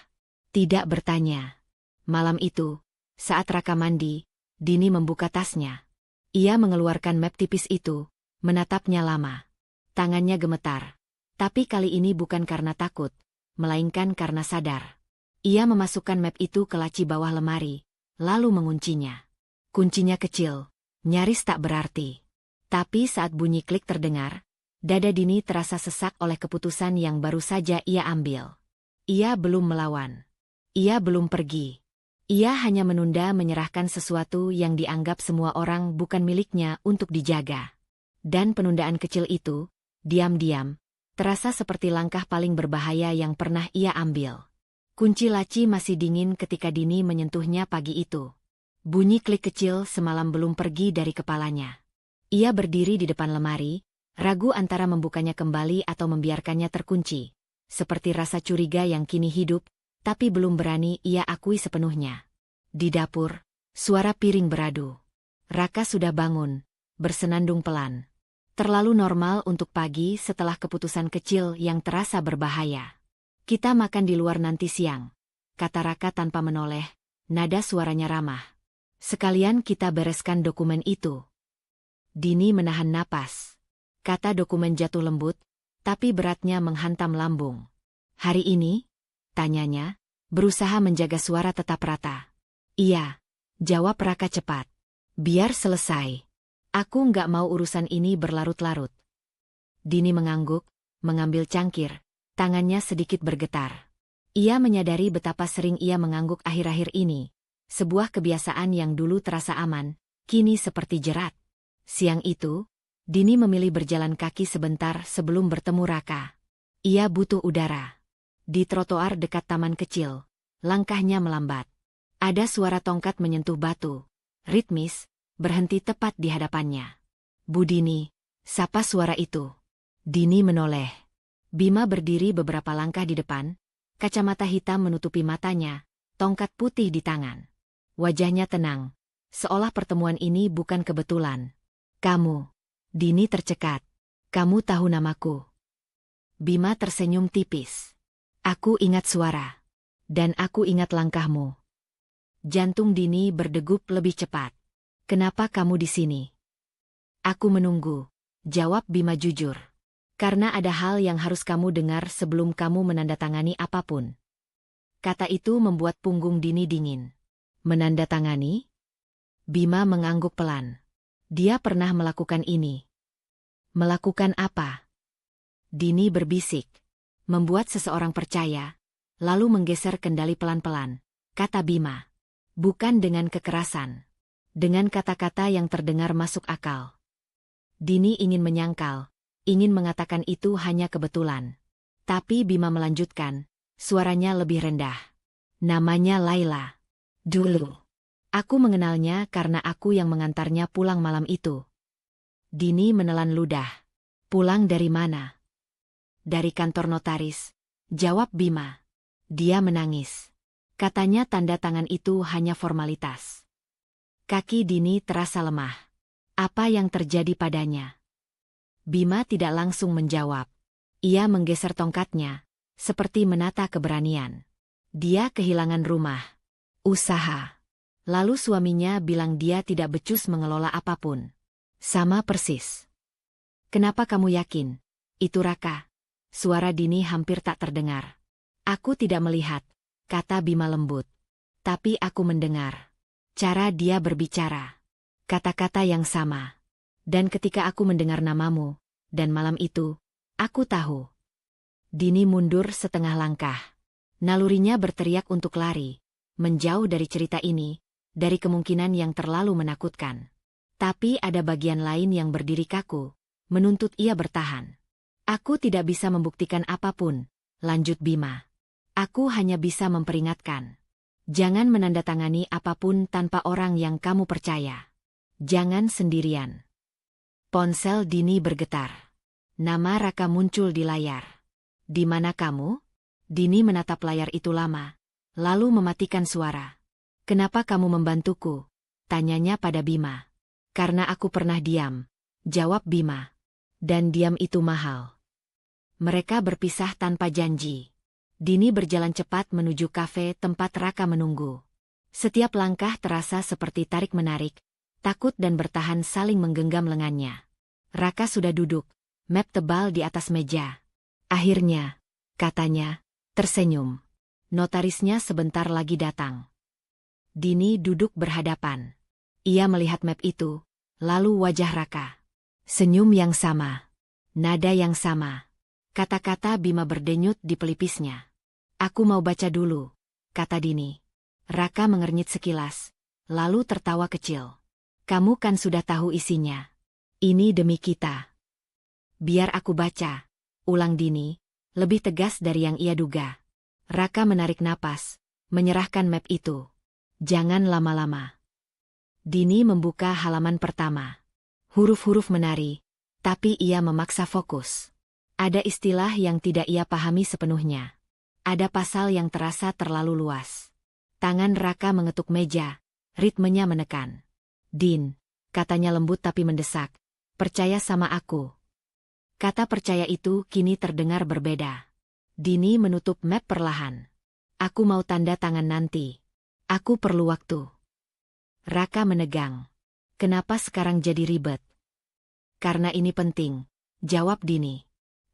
Tidak bertanya. Malam itu, saat Raka mandi, Dini membuka tasnya. Ia mengeluarkan map tipis itu, menatapnya lama. Tangannya gemetar. Tapi kali ini bukan karena takut, melainkan karena sadar. Ia memasukkan map itu ke laci bawah lemari, lalu menguncinya. Kuncinya kecil, nyaris tak berarti. Tapi saat bunyi klik terdengar, dada Dini terasa sesak oleh keputusan yang baru saja ia ambil. Ia belum melawan. Ia belum pergi. Ia hanya menunda menyerahkan sesuatu yang dianggap semua orang bukan miliknya untuk dijaga. Dan penundaan kecil itu, diam-diam, terasa seperti langkah paling berbahaya yang pernah ia ambil. Kunci laci masih dingin ketika Dini menyentuhnya pagi itu. Bunyi klik kecil semalam belum pergi dari kepalanya. Ia berdiri di depan lemari, ragu antara membukanya kembali atau membiarkannya terkunci. Seperti rasa curiga yang kini hidup, tapi belum berani ia akui sepenuhnya. Di dapur, suara piring beradu. Raka sudah bangun, bersenandung pelan. Terlalu normal untuk pagi setelah keputusan kecil yang terasa berbahaya. Kita makan di luar nanti siang, kata Raka tanpa menoleh, nada suaranya ramah. Sekalian kita bereskan dokumen itu. Dini menahan napas. Kata dokumen jatuh lembut, tapi beratnya menghantam lambung. Hari ini? Tanyanya, berusaha menjaga suara tetap rata. Iya, jawab Raka cepat. Biar selesai. Aku nggak mau urusan ini berlarut-larut. Dini mengangguk, mengambil cangkir, tangannya sedikit bergetar. Ia menyadari betapa sering ia mengangguk akhir-akhir ini. Sebuah kebiasaan yang dulu terasa aman, kini seperti jerat. Siang itu, Dini memilih berjalan kaki sebentar sebelum bertemu Raka. Ia butuh udara. Di trotoar dekat taman kecil, langkahnya melambat. Ada suara tongkat menyentuh batu, ritmis, berhenti tepat di hadapannya. Bu Dini, sapa suara itu. Dini menoleh. Bima berdiri beberapa langkah di depan, kacamata hitam menutupi matanya, tongkat putih di tangan. Wajahnya tenang, seolah pertemuan ini bukan kebetulan. Kamu. Dini tercekat. Kamu tahu namaku. Bima tersenyum tipis. Aku ingat suara. Dan aku ingat langkahmu. Jantung Dini berdegup lebih cepat. Kenapa kamu di sini? Aku menunggu, jawab Bima jujur. Karena ada hal yang harus kamu dengar sebelum kamu menandatangani apapun. Kata itu membuat punggung Dini dingin. Menandatangani? Bima mengangguk pelan. Dia pernah melakukan ini. Melakukan apa? Dini berbisik. Membuat seseorang percaya, lalu menggeser kendali pelan-pelan, kata Bima. Bukan dengan kekerasan. Dengan kata-kata yang terdengar masuk akal. Dini ingin menyangkal, ingin mengatakan itu hanya kebetulan. Tapi Bima melanjutkan, suaranya lebih rendah. Namanya Laila. Dulu. Aku mengenalnya karena aku yang mengantarnya pulang malam itu. Dini menelan ludah. Pulang dari mana? Dari kantor notaris, jawab Bima. Dia menangis. Katanya tanda tangan itu hanya formalitas. Kaki Dini terasa lemah. Apa yang terjadi padanya? Bima tidak langsung menjawab. Ia menggeser tongkatnya, seperti menata keberanian. Dia kehilangan rumah, usaha. Lalu suaminya bilang dia tidak becus mengelola apapun. Sama persis. Kenapa kamu yakin? Itu Raka. Suara Dini hampir tak terdengar. Aku tidak melihat, kata Bima lembut. Tapi aku mendengar. Cara dia berbicara. Kata-kata yang sama. Dan ketika aku mendengar namamu, dan malam itu, aku tahu. Dini mundur setengah langkah. Nalurinya berteriak untuk lari. Menjauh dari cerita ini, dari kemungkinan yang terlalu menakutkan. Tapi ada bagian lain yang berdiri kaku, menuntut ia bertahan. Aku tidak bisa membuktikan apapun, lanjut Bima. Aku hanya bisa memperingatkan. Jangan menandatangani apapun tanpa orang yang kamu percaya. Jangan sendirian. Ponsel Dini bergetar. Nama Raka muncul di layar. Di mana kamu? Dini menatap layar itu lama, lalu mematikan suara. Kenapa kamu membantuku? Tanyanya pada Bima. Karena aku pernah diam, jawab Bima. Dan diam itu mahal. Mereka berpisah tanpa janji. Dini berjalan cepat menuju kafe tempat Raka menunggu. Setiap langkah terasa seperti tarik-menarik, takut dan bertahan saling menggenggam lengannya. Raka sudah duduk, map tebal di atas meja. Akhirnya, katanya, tersenyum. Notarisnya sebentar lagi datang. Dini duduk berhadapan. Ia melihat map itu, lalu wajah Raka. Senyum yang sama. Nada yang sama. Kata-kata Bima berdenyut di pelipisnya. Aku mau baca dulu, kata Dini. Raka mengernyit sekilas, lalu tertawa kecil. Kamu kan sudah tahu isinya. Ini demi kita. Biar aku baca, ulang Dini, lebih tegas dari yang ia duga. Raka menarik napas, menyerahkan map itu. Jangan lama-lama. Dini membuka halaman pertama. Huruf-huruf menari, tapi ia memaksa fokus. Ada istilah yang tidak ia pahami sepenuhnya. Ada pasal yang terasa terlalu luas. Tangan Raka mengetuk meja, ritmenya menekan. Din, katanya lembut tapi mendesak, percaya sama aku. Kata percaya itu kini terdengar berbeda. Dini menutup map perlahan. Aku mau tanda tangan nanti. Aku perlu waktu. Raka menegang. Kenapa sekarang jadi ribet? Karena ini penting, jawab Dini.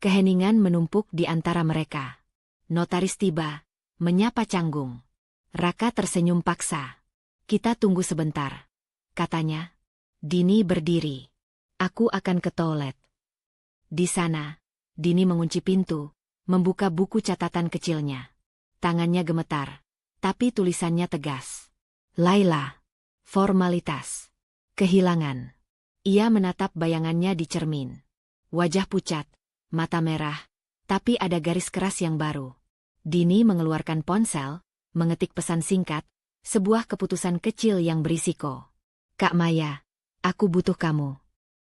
Keheningan menumpuk di antara mereka. Notaris tiba, menyapa canggung. Raka tersenyum paksa. Kita tunggu sebentar, katanya. Dini berdiri. Aku akan ke toilet. Di sana, Dini mengunci pintu, membuka buku catatan kecilnya. Tangannya gemetar, tapi tulisannya tegas. Laila. Formalitas. Kehilangan. Ia menatap bayangannya di cermin. Wajah pucat, mata merah, tapi ada garis keras yang baru. Dini mengeluarkan ponsel, mengetik pesan singkat, sebuah keputusan kecil yang berisiko. Kak Maya, aku butuh kamu.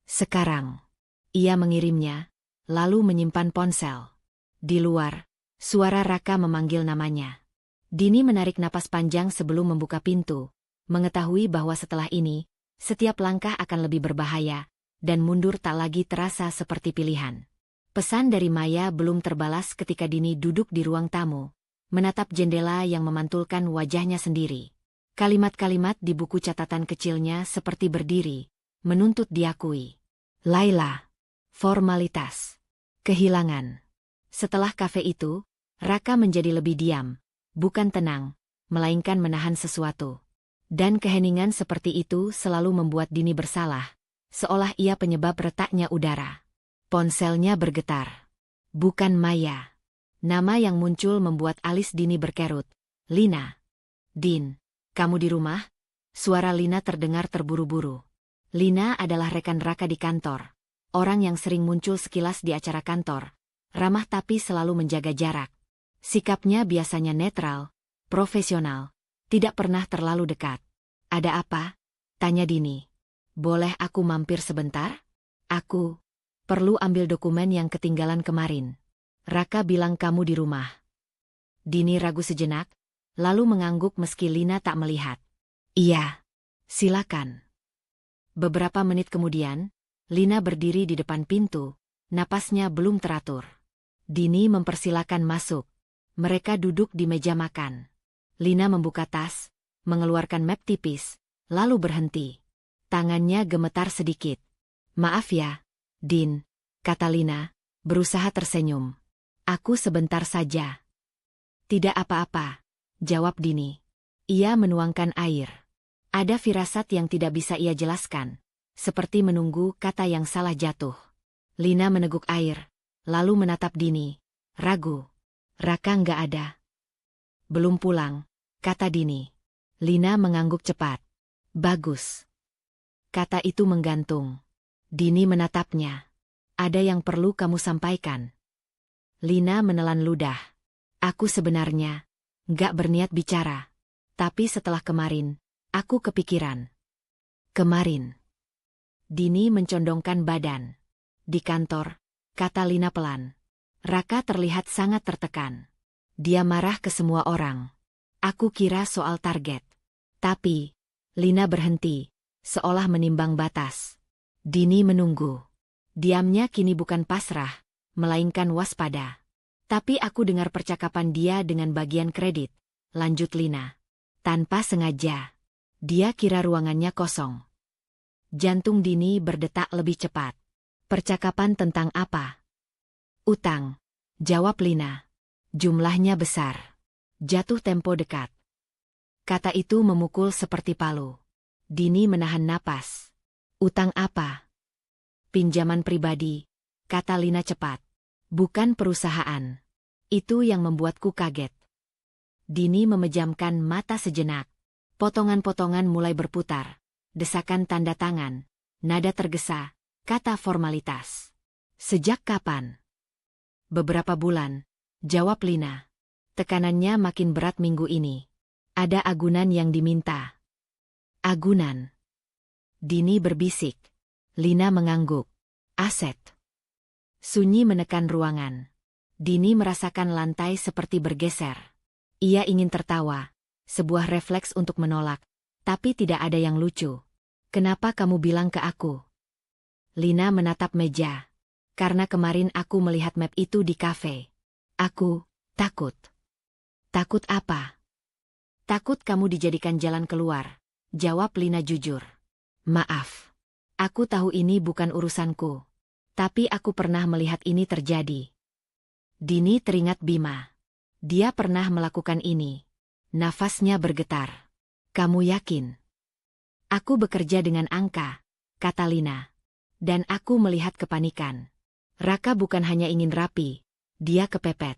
Sekarang. Ia mengirimnya, lalu menyimpan ponsel. Di luar, suara Raka memanggil namanya. Dini menarik napas panjang sebelum membuka pintu, mengetahui bahwa setelah ini, setiap langkah akan lebih berbahaya, dan mundur tak lagi terasa seperti pilihan. Pesan dari Maya belum terbalas ketika Dini duduk di ruang tamu, menatap jendela yang memantulkan wajahnya sendiri. Kalimat-kalimat di buku catatan kecilnya seperti berdiri, menuntut diakui. Laila. Formalitas. Kehilangan. Setelah kafe itu, Raka menjadi lebih diam, bukan tenang, melainkan menahan sesuatu. Dan keheningan seperti itu selalu membuat Dini bersalah, seolah ia penyebab retaknya udara. Ponselnya bergetar. Bukan Maya. Nama yang muncul membuat alis Dini berkerut. Lina. Din, kamu di rumah? Suara Lina terdengar terburu-buru. Lina adalah rekan Raka di kantor. Orang yang sering muncul sekilas di acara kantor. Ramah tapi selalu menjaga jarak. Sikapnya biasanya netral, profesional, tidak pernah terlalu dekat. Ada apa? Tanya Dini. Boleh aku mampir sebentar? Aku perlu ambil dokumen yang ketinggalan kemarin. Raka bilang kamu di rumah. Dini ragu sejenak, lalu mengangguk meski Lina tak melihat. Iya, silakan. Beberapa menit kemudian, Lina berdiri di depan pintu, napasnya belum teratur. Dini mempersilakan masuk. Mereka duduk di meja makan. Lina membuka tas, mengeluarkan map tipis, lalu berhenti. Tangannya gemetar sedikit. Maaf ya, Din, kata Lina, berusaha tersenyum. Aku sebentar saja. Tidak apa-apa, jawab Dini. Ia menuangkan air. Ada firasat yang tidak bisa ia jelaskan, seperti menunggu kata yang salah jatuh. Lina meneguk air, lalu menatap Dini. Ragu. Raka nggak ada. Belum pulang, kata Dini. Lina mengangguk cepat. Bagus. Kata itu menggantung. Dini menatapnya. Ada yang perlu kamu sampaikan. Lina menelan ludah. Aku sebenarnya nggak berniat bicara. Tapi setelah kemarin, aku kepikiran. Kemarin. Dini mencondongkan badan. Di kantor, kata Lina pelan. Raka terlihat sangat tertekan. Dia marah ke semua orang. Aku kira soal target. Tapi, Lina berhenti, seolah menimbang batas. Dini menunggu. Diamnya kini bukan pasrah, melainkan waspada. Tapi aku dengar percakapan dia dengan bagian kredit, lanjut Lina. Tanpa sengaja. Dia kira ruangannya kosong. Jantung Dini berdetak lebih cepat. Percakapan tentang apa? Utang. Jawab Lina. Jumlahnya besar. Jatuh tempo dekat. Kata itu memukul seperti palu. Dini menahan napas. Utang apa? Pinjaman pribadi, kata Lina cepat. Bukan perusahaan. Itu yang membuatku kaget. Dini memejamkan mata sejenak. Potongan-potongan mulai berputar. Desakan tanda tangan. Nada tergesa. Kata formalitas. Sejak kapan? Beberapa bulan. Jawab Lina. Tekanannya makin berat minggu ini. Ada agunan yang diminta. Agunan. Dini berbisik. Lina mengangguk. Aset. Sunyi menekan ruangan. Dini merasakan lantai seperti bergeser. Ia ingin tertawa. Sebuah refleks untuk menolak. Tapi tidak ada yang lucu. Kenapa kamu bilang ke aku? Lina menatap meja. Karena kemarin aku melihat map itu di kafe. Aku takut. Takut apa? Takut kamu dijadikan jalan keluar. Jawab Lina jujur. Maaf. Aku tahu ini bukan urusanku. Tapi aku pernah melihat ini terjadi. Dini teringat Bima. Dia pernah melakukan ini. Nafasnya bergetar. Kamu yakin? Aku bekerja dengan angka, kata Lina. Dan aku melihat kepanikan. Raka bukan hanya ingin rapi, dia kepepet.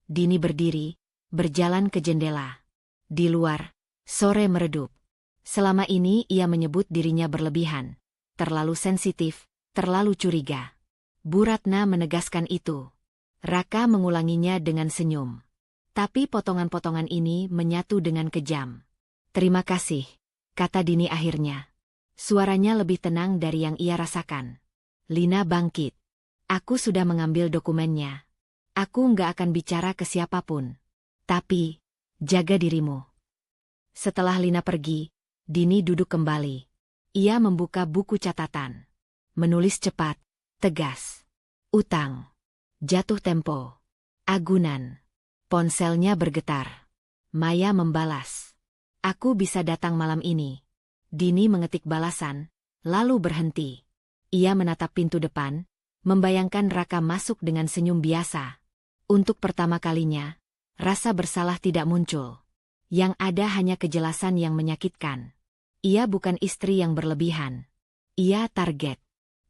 Dini berdiri, berjalan ke jendela. Di luar, sore meredup. Selama ini ia menyebut dirinya berlebihan. Terlalu sensitif, terlalu curiga. Bu Ratna menegaskan itu. Raka mengulanginya dengan senyum. Tapi potongan-potongan ini menyatu dengan kejam. Terima kasih, kata Dini akhirnya. Suaranya lebih tenang dari yang ia rasakan. Lina bangkit. Aku sudah mengambil dokumennya. Aku nggak akan bicara ke siapapun. Tapi, jaga dirimu. Setelah Lina pergi, Dini duduk kembali. Ia membuka buku catatan. Menulis cepat, tegas. Utang. Jatuh tempo. Agunan. Ponselnya bergetar. Maya membalas. Aku bisa datang malam ini. Dini mengetik balasan, lalu berhenti. Ia menatap pintu depan, membayangkan Raka masuk dengan senyum biasa. Untuk pertama kalinya, rasa bersalah tidak muncul. Yang ada hanya kejelasan yang menyakitkan. Ia bukan istri yang berlebihan. Ia target.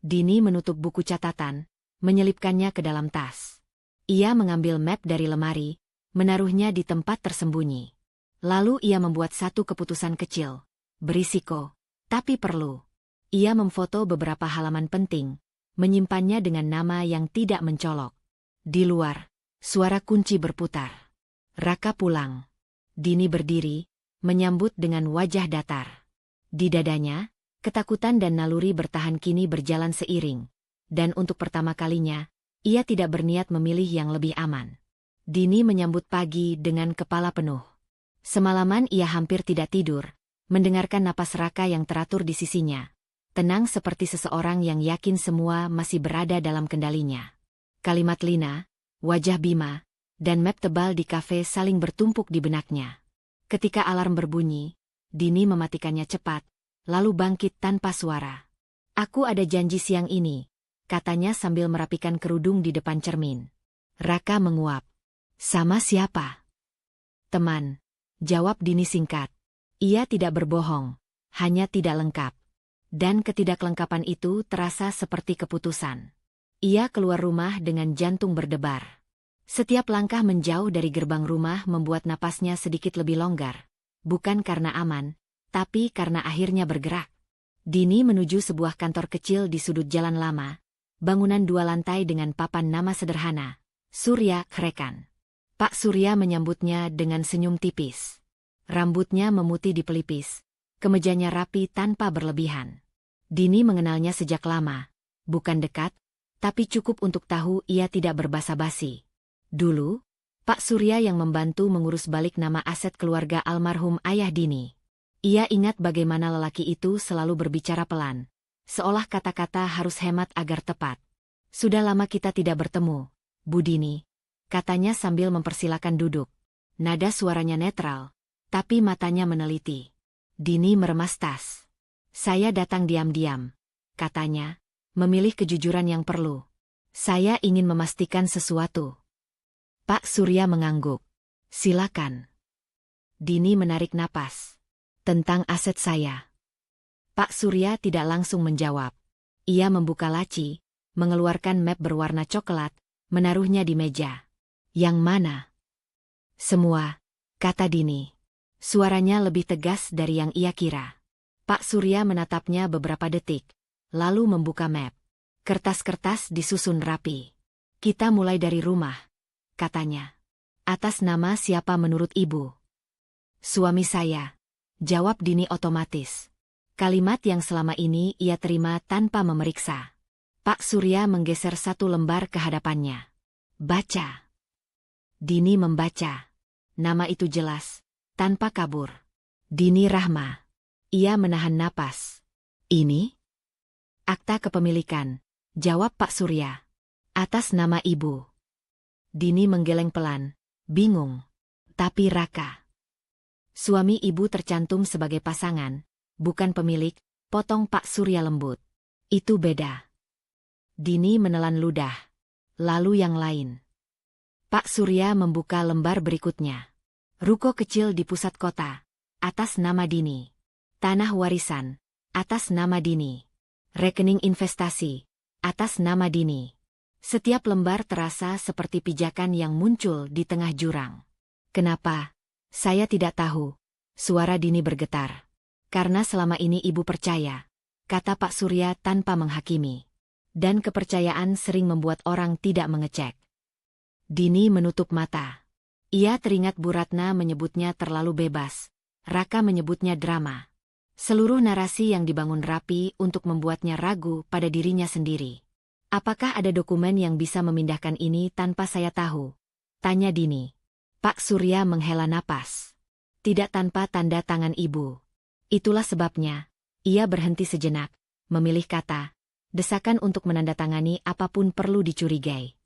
Dini menutup buku catatan, menyelipkannya ke dalam tas. Ia mengambil map dari lemari, menaruhnya di tempat tersembunyi. Lalu ia membuat satu keputusan kecil. Berisiko, tapi perlu. Ia memfoto beberapa halaman penting, menyimpannya dengan nama yang tidak mencolok. Di luar, suara kunci berputar. Raka pulang. Dini berdiri, menyambut dengan wajah datar. Di dadanya, ketakutan dan naluri bertahan kini berjalan seiring. Dan untuk pertama kalinya, ia tidak berniat memilih yang lebih aman. Dini menyambut pagi dengan kepala penuh. Semalaman ia hampir tidak tidur, mendengarkan napas Raka yang teratur di sisinya. Tenang seperti seseorang yang yakin semua masih berada dalam kendalinya. Kalimat Lina, wajah Bima, dan map tebal di kafe saling bertumpuk di benaknya. Ketika alarm berbunyi, Dini mematikannya cepat, lalu bangkit tanpa suara. Aku ada janji siang ini, katanya sambil merapikan kerudung di depan cermin. Raka menguap. Sama siapa? Teman, jawab Dini singkat. Ia tidak berbohong, hanya tidak lengkap. Dan ketidaklengkapan itu terasa seperti keputusan. Ia keluar rumah dengan jantung berdebar. Setiap langkah menjauh dari gerbang rumah membuat napasnya sedikit lebih longgar. Bukan karena aman, tapi karena akhirnya bergerak. Dini menuju sebuah kantor kecil di sudut jalan lama. Bangunan 2 lantai dengan papan nama sederhana. Surya Krekan. Pak Surya menyambutnya dengan senyum tipis. Rambutnya memutih di pelipis. Kemejanya rapi tanpa berlebihan. Dini mengenalnya sejak lama. Bukan dekat, tapi cukup untuk tahu ia tidak berbasa-basi. Dulu, Pak Surya yang membantu mengurus balik nama aset keluarga almarhum ayah Dini. Ia ingat bagaimana lelaki itu selalu berbicara pelan. Seolah kata-kata harus hemat agar tepat. Sudah lama kita tidak bertemu, Bu Dini, katanya sambil mempersilakan duduk. Nada suaranya netral, tapi matanya meneliti. Dini meremas tas. Saya datang diam-diam, katanya, memilih kejujuran yang perlu. Saya ingin memastikan sesuatu. Pak Surya mengangguk. Silakan. Dini menarik napas. Tentang aset saya. Pak Surya tidak langsung menjawab. Ia membuka laci, mengeluarkan map berwarna coklat, menaruhnya di meja. Yang mana? Semua, kata Dini. Suaranya lebih tegas dari yang ia kira. Pak Surya menatapnya beberapa detik, lalu membuka map. Kertas-kertas disusun rapi. Kita mulai dari rumah, katanya. Atas nama siapa menurut ibu? Suami saya, jawab Dini otomatis. Kalimat yang selama ini ia terima tanpa memeriksa. Pak Surya menggeser satu lembar ke hadapannya. Baca. Dini membaca. Nama itu jelas, tanpa kabur. Dini Rahma. Ia menahan napas. Ini? Akta kepemilikan, jawab Pak Surya. Atas nama ibu. Dini menggeleng pelan, bingung. Tapi Raka. Suami ibu tercantum sebagai pasangan, bukan pemilik, potong Pak Surya lembut. Itu beda. Dini menelan ludah. Lalu yang lain. Pak Surya membuka lembar berikutnya. Ruko kecil di pusat kota, atas nama Dini. Tanah warisan, atas nama Dini. Rekening investasi, atas nama Dini. Setiap lembar terasa seperti pijakan yang muncul di tengah jurang. Kenapa? Saya tidak tahu. Suara Dini bergetar. Karena selama ini ibu percaya, kata Pak Surya tanpa menghakimi. Dan kepercayaan sering membuat orang tidak mengecek. Dini menutup mata. Ia teringat Bu Ratna menyebutnya terlalu bebas. Raka menyebutnya drama. Seluruh narasi yang dibangun rapi untuk membuatnya ragu pada dirinya sendiri. Apakah ada dokumen yang bisa memindahkan ini tanpa saya tahu? Tanya Dini. Pak Surya menghela napas. Tidak tanpa tanda tangan ibu. Itulah sebabnya. Ia berhenti sejenak, memilih kata. Desakan untuk menandatangani apapun perlu dicurigai.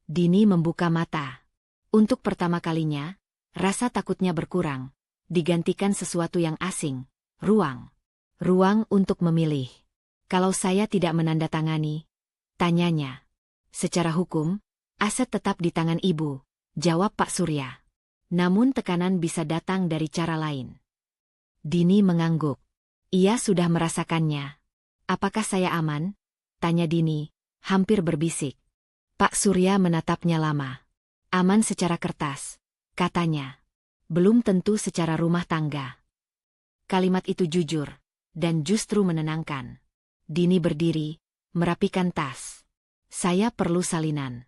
Dini membuka mata. Untuk pertama kalinya, rasa takutnya berkurang. Digantikan sesuatu yang asing. Ruang. Ruang untuk memilih. Kalau saya tidak menandatangani, tanyanya. Secara hukum, aset tetap di tangan ibu, jawab Pak Surya. Namun tekanan bisa datang dari cara lain. Dini mengangguk. Ia sudah merasakannya. Apakah saya aman? Tanya Dini, hampir berbisik. Pak Surya menatapnya lama. Aman secara kertas, katanya. Belum tentu secara rumah tangga. Kalimat itu jujur, dan justru menenangkan. Dini berdiri, merapikan tas. Saya perlu salinan.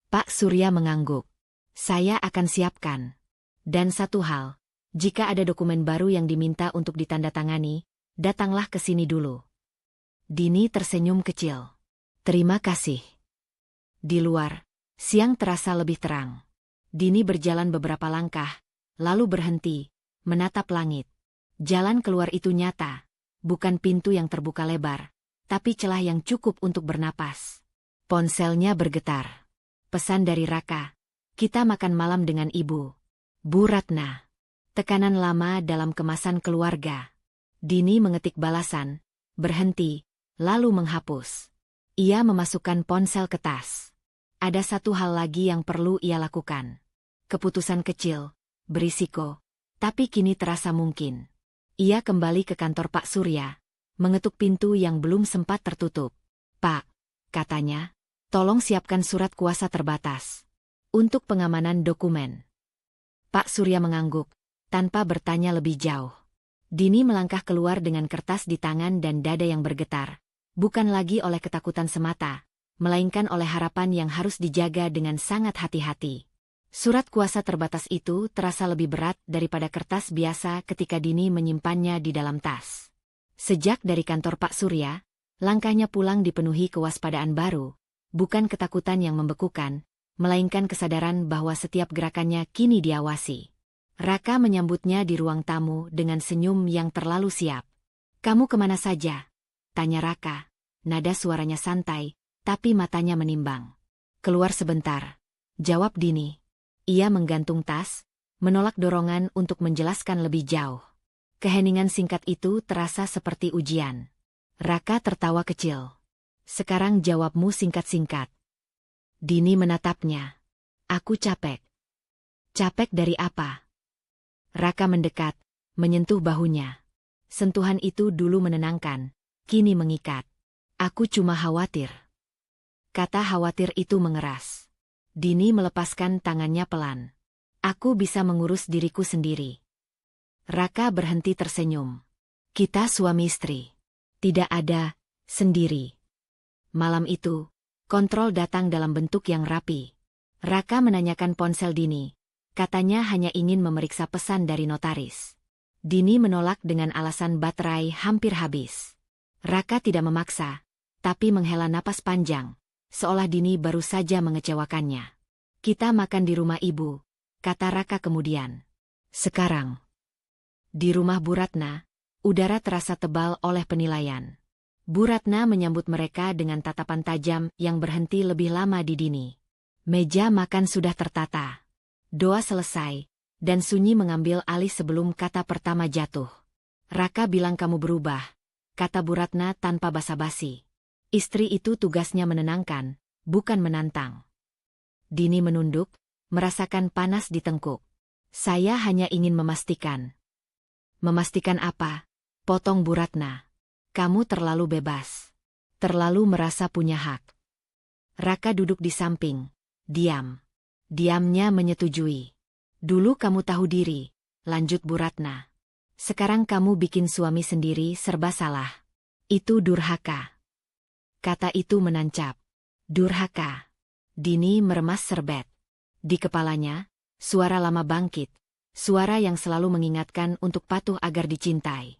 Pak Surya mengangguk. Saya akan siapkan. Dan satu hal, jika ada dokumen baru yang diminta untuk ditandatangani, datanglah ke sini dulu. Dini tersenyum kecil. Terima kasih. Di luar, siang terasa lebih terang. Dini berjalan beberapa langkah, lalu berhenti, menatap langit. Jalan keluar itu nyata, bukan pintu yang terbuka lebar, tapi celah yang cukup untuk bernapas. Ponselnya bergetar. Pesan dari Raka. Kita makan malam dengan ibu. Bu Ratna. Tekanan lama dalam kemasan keluarga. Dini mengetik balasan, berhenti, lalu menghapus. Ia memasukkan ponsel ke tas. Ada satu hal lagi yang perlu ia lakukan. Keputusan kecil, berisiko, tapi kini terasa mungkin. Ia kembali ke kantor Pak Surya, mengetuk pintu yang belum sempat tertutup. Pak, katanya, tolong siapkan surat kuasa terbatas. Untuk pengamanan dokumen. Pak Surya mengangguk, tanpa bertanya lebih jauh. Dini melangkah keluar dengan kertas di tangan dan dada yang bergetar. Bukan lagi oleh ketakutan semata, melainkan oleh harapan yang harus dijaga dengan sangat hati-hati. Surat kuasa terbatas itu terasa lebih berat daripada kertas biasa ketika Dini menyimpannya di dalam tas. Sejak dari kantor Pak Surya, langkahnya pulang dipenuhi kewaspadaan baru, bukan ketakutan yang membekukan, melainkan kesadaran bahwa setiap gerakannya kini diawasi. Raka menyambutnya di ruang tamu dengan senyum yang terlalu siap. Kamu kemana saja? Tanya Raka, nada suaranya santai, tapi matanya menimbang. Keluar sebentar. Jawab Dini. Ia menggantung tas, menolak dorongan untuk menjelaskan lebih jauh. Keheningan singkat itu terasa seperti ujian. Raka tertawa kecil. Sekarang jawabmu singkat-singkat. Dini menatapnya. Aku capek. Capek dari apa? Raka mendekat, menyentuh bahunya. Sentuhan itu dulu menenangkan, kini mengikat. Aku cuma khawatir. Kata khawatir itu mengeras. Dini melepaskan tangannya pelan. Aku bisa mengurus diriku sendiri. Raka berhenti tersenyum. Kita suami istri. Tidak ada, sendiri. Malam itu, kontrol datang dalam bentuk yang rapi. Raka menanyakan ponsel Dini. Katanya hanya ingin memeriksa pesan dari notaris. Dini menolak dengan alasan baterai hampir habis. Raka tidak memaksa, tapi menghela napas panjang, seolah Dini baru saja mengecewakannya. Kita makan di rumah ibu, kata Raka kemudian. Sekarang. Di rumah Bu Ratna, udara terasa tebal oleh penilaian. Bu Ratna menyambut mereka dengan tatapan tajam yang berhenti lebih lama di Dini. Meja makan sudah tertata. Doa selesai, dan sunyi mengambil alih sebelum kata pertama jatuh. Raka bilang kamu berubah, kata Bu Ratna tanpa basa-basi. Istri itu tugasnya menenangkan, bukan menantang. Dini menunduk, merasakan panas di tengkuk. Saya hanya ingin memastikan. Memastikan apa? Potong Bu Ratna. Kamu terlalu bebas. Terlalu merasa punya hak. Raka duduk di samping. Diam. Diamnya menyetujui. Dulu kamu tahu diri, lanjut Bu Ratna. Sekarang kamu bikin suami sendiri serba salah. Itu durhaka. Kata itu menancap. Durhaka. Dini meremas serbet. Di kepalanya, suara lama bangkit. Suara yang selalu mengingatkan untuk patuh agar dicintai.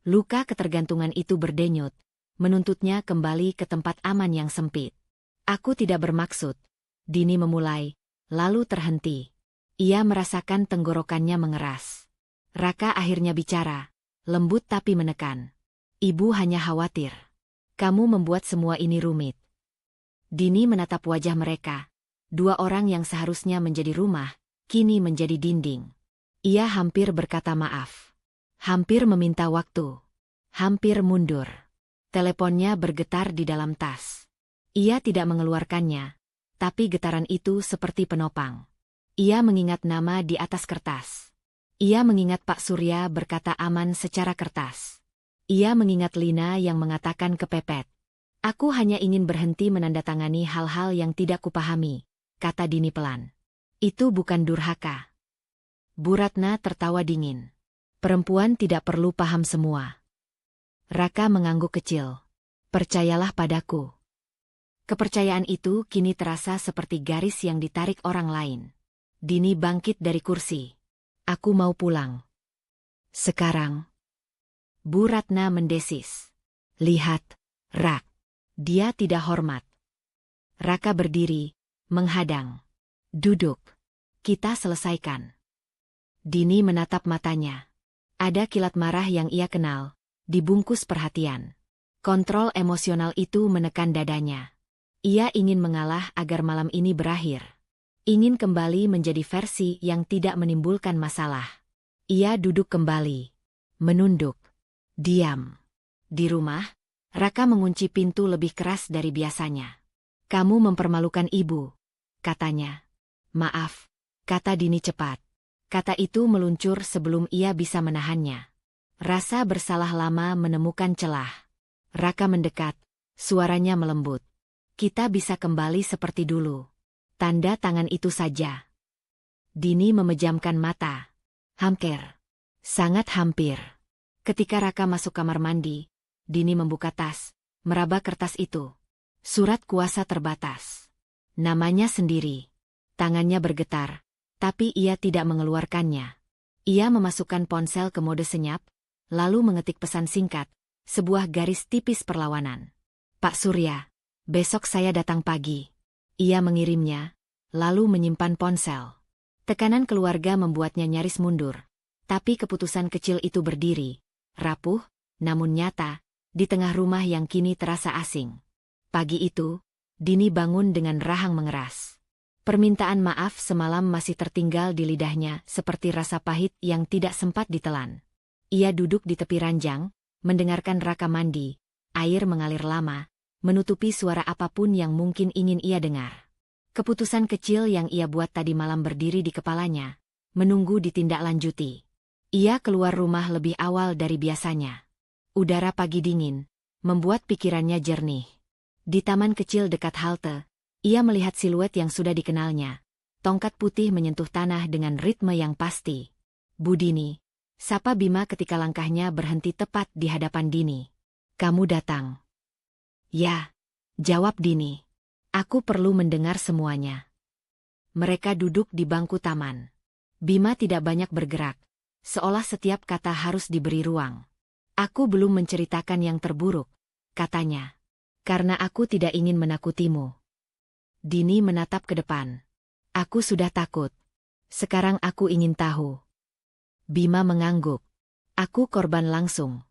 Luka ketergantungan itu berdenyut, menuntutnya kembali ke tempat aman yang sempit. Aku tidak bermaksud. Dini memulai, lalu terhenti. Ia merasakan tenggorokannya mengeras. Raka akhirnya bicara, lembut tapi menekan. Ibu hanya khawatir. Kamu membuat semua ini rumit. Dini menatap wajah mereka. Dua orang yang seharusnya menjadi rumah, kini menjadi dinding. Ia hampir berkata maaf. Hampir meminta waktu. Hampir mundur. Teleponnya bergetar di dalam tas. Ia tidak mengeluarkannya, tapi getaran itu seperti penopang. Ia mengingat nama di atas kertas. Ia mengingat Pak Surya berkata aman secara kertas. Ia mengingat Lina yang mengatakan kepepet. Aku hanya ingin berhenti menandatangani hal-hal yang tidak kupahami, kata Dini pelan. Itu bukan durhaka. Bu Ratna tertawa dingin. Perempuan tidak perlu paham semua. Raka mengangguk kecil. Percayalah padaku. Kepercayaan itu kini terasa seperti garis yang ditarik orang lain. Dini bangkit dari kursi. Aku mau pulang. Sekarang. Bu Ratna mendesis. Lihat, Rak. Dia tidak hormat. Raka berdiri, menghadang. Duduk. Kita selesaikan. Dini menatap matanya. Ada kilat marah yang ia kenal, dibungkus perhatian. Kontrol emosional itu menekan dadanya. Ia ingin mengalah agar malam ini berakhir. Ingin kembali menjadi versi yang tidak menimbulkan masalah. Ia duduk kembali. Menunduk. Diam. Di rumah, Raka mengunci pintu lebih keras dari biasanya. Kamu mempermalukan ibu, katanya. Maaf, kata Dini cepat. Kata itu meluncur sebelum ia bisa menahannya. Rasa bersalah lama menemukan celah. Raka mendekat, suaranya melembut. Kita bisa kembali seperti dulu. Tanda tangan itu saja. Dini memejamkan mata. Hampir. Sangat hampir. Ketika Raka masuk kamar mandi, Dini membuka tas, meraba kertas itu. Surat kuasa terbatas. Namanya sendiri. Tangannya bergetar. Tapi ia tidak mengeluarkannya. Ia memasukkan ponsel ke mode senyap, lalu mengetik pesan singkat, sebuah garis tipis perlawanan. Pak Surya, besok saya datang pagi. Ia mengirimnya, lalu menyimpan ponsel. Tekanan keluarga membuatnya nyaris mundur. Tapi keputusan kecil itu berdiri, rapuh, namun nyata, di tengah rumah yang kini terasa asing. Pagi itu, Dini bangun dengan rahang mengeras. Permintaan maaf semalam masih tertinggal di lidahnya seperti rasa pahit yang tidak sempat ditelan. Ia duduk di tepi ranjang, mendengarkan Raka mandi, air mengalir lama, menutupi suara apapun yang mungkin ingin ia dengar. Keputusan kecil yang ia buat tadi malam berdiri di kepalanya, menunggu ditindaklanjuti. Ia keluar rumah lebih awal dari biasanya. Udara pagi dingin, membuat pikirannya jernih. Di taman kecil dekat halte, ia melihat siluet yang sudah dikenalnya. Tongkat putih menyentuh tanah dengan ritme yang pasti. "Bu Dini," sapa Bima ketika langkahnya berhenti tepat di hadapan Dini. "Kamu datang." "Ya," jawab Dini. "Aku perlu mendengar semuanya." Mereka duduk di bangku taman. Bima tidak banyak bergerak, seolah setiap kata harus diberi ruang. "Aku belum menceritakan yang terburuk," katanya. "Karena aku tidak ingin menakutimu." Dini menatap ke depan. "Aku sudah takut. Sekarang aku ingin tahu." Bima mengangguk. "Aku korban langsung."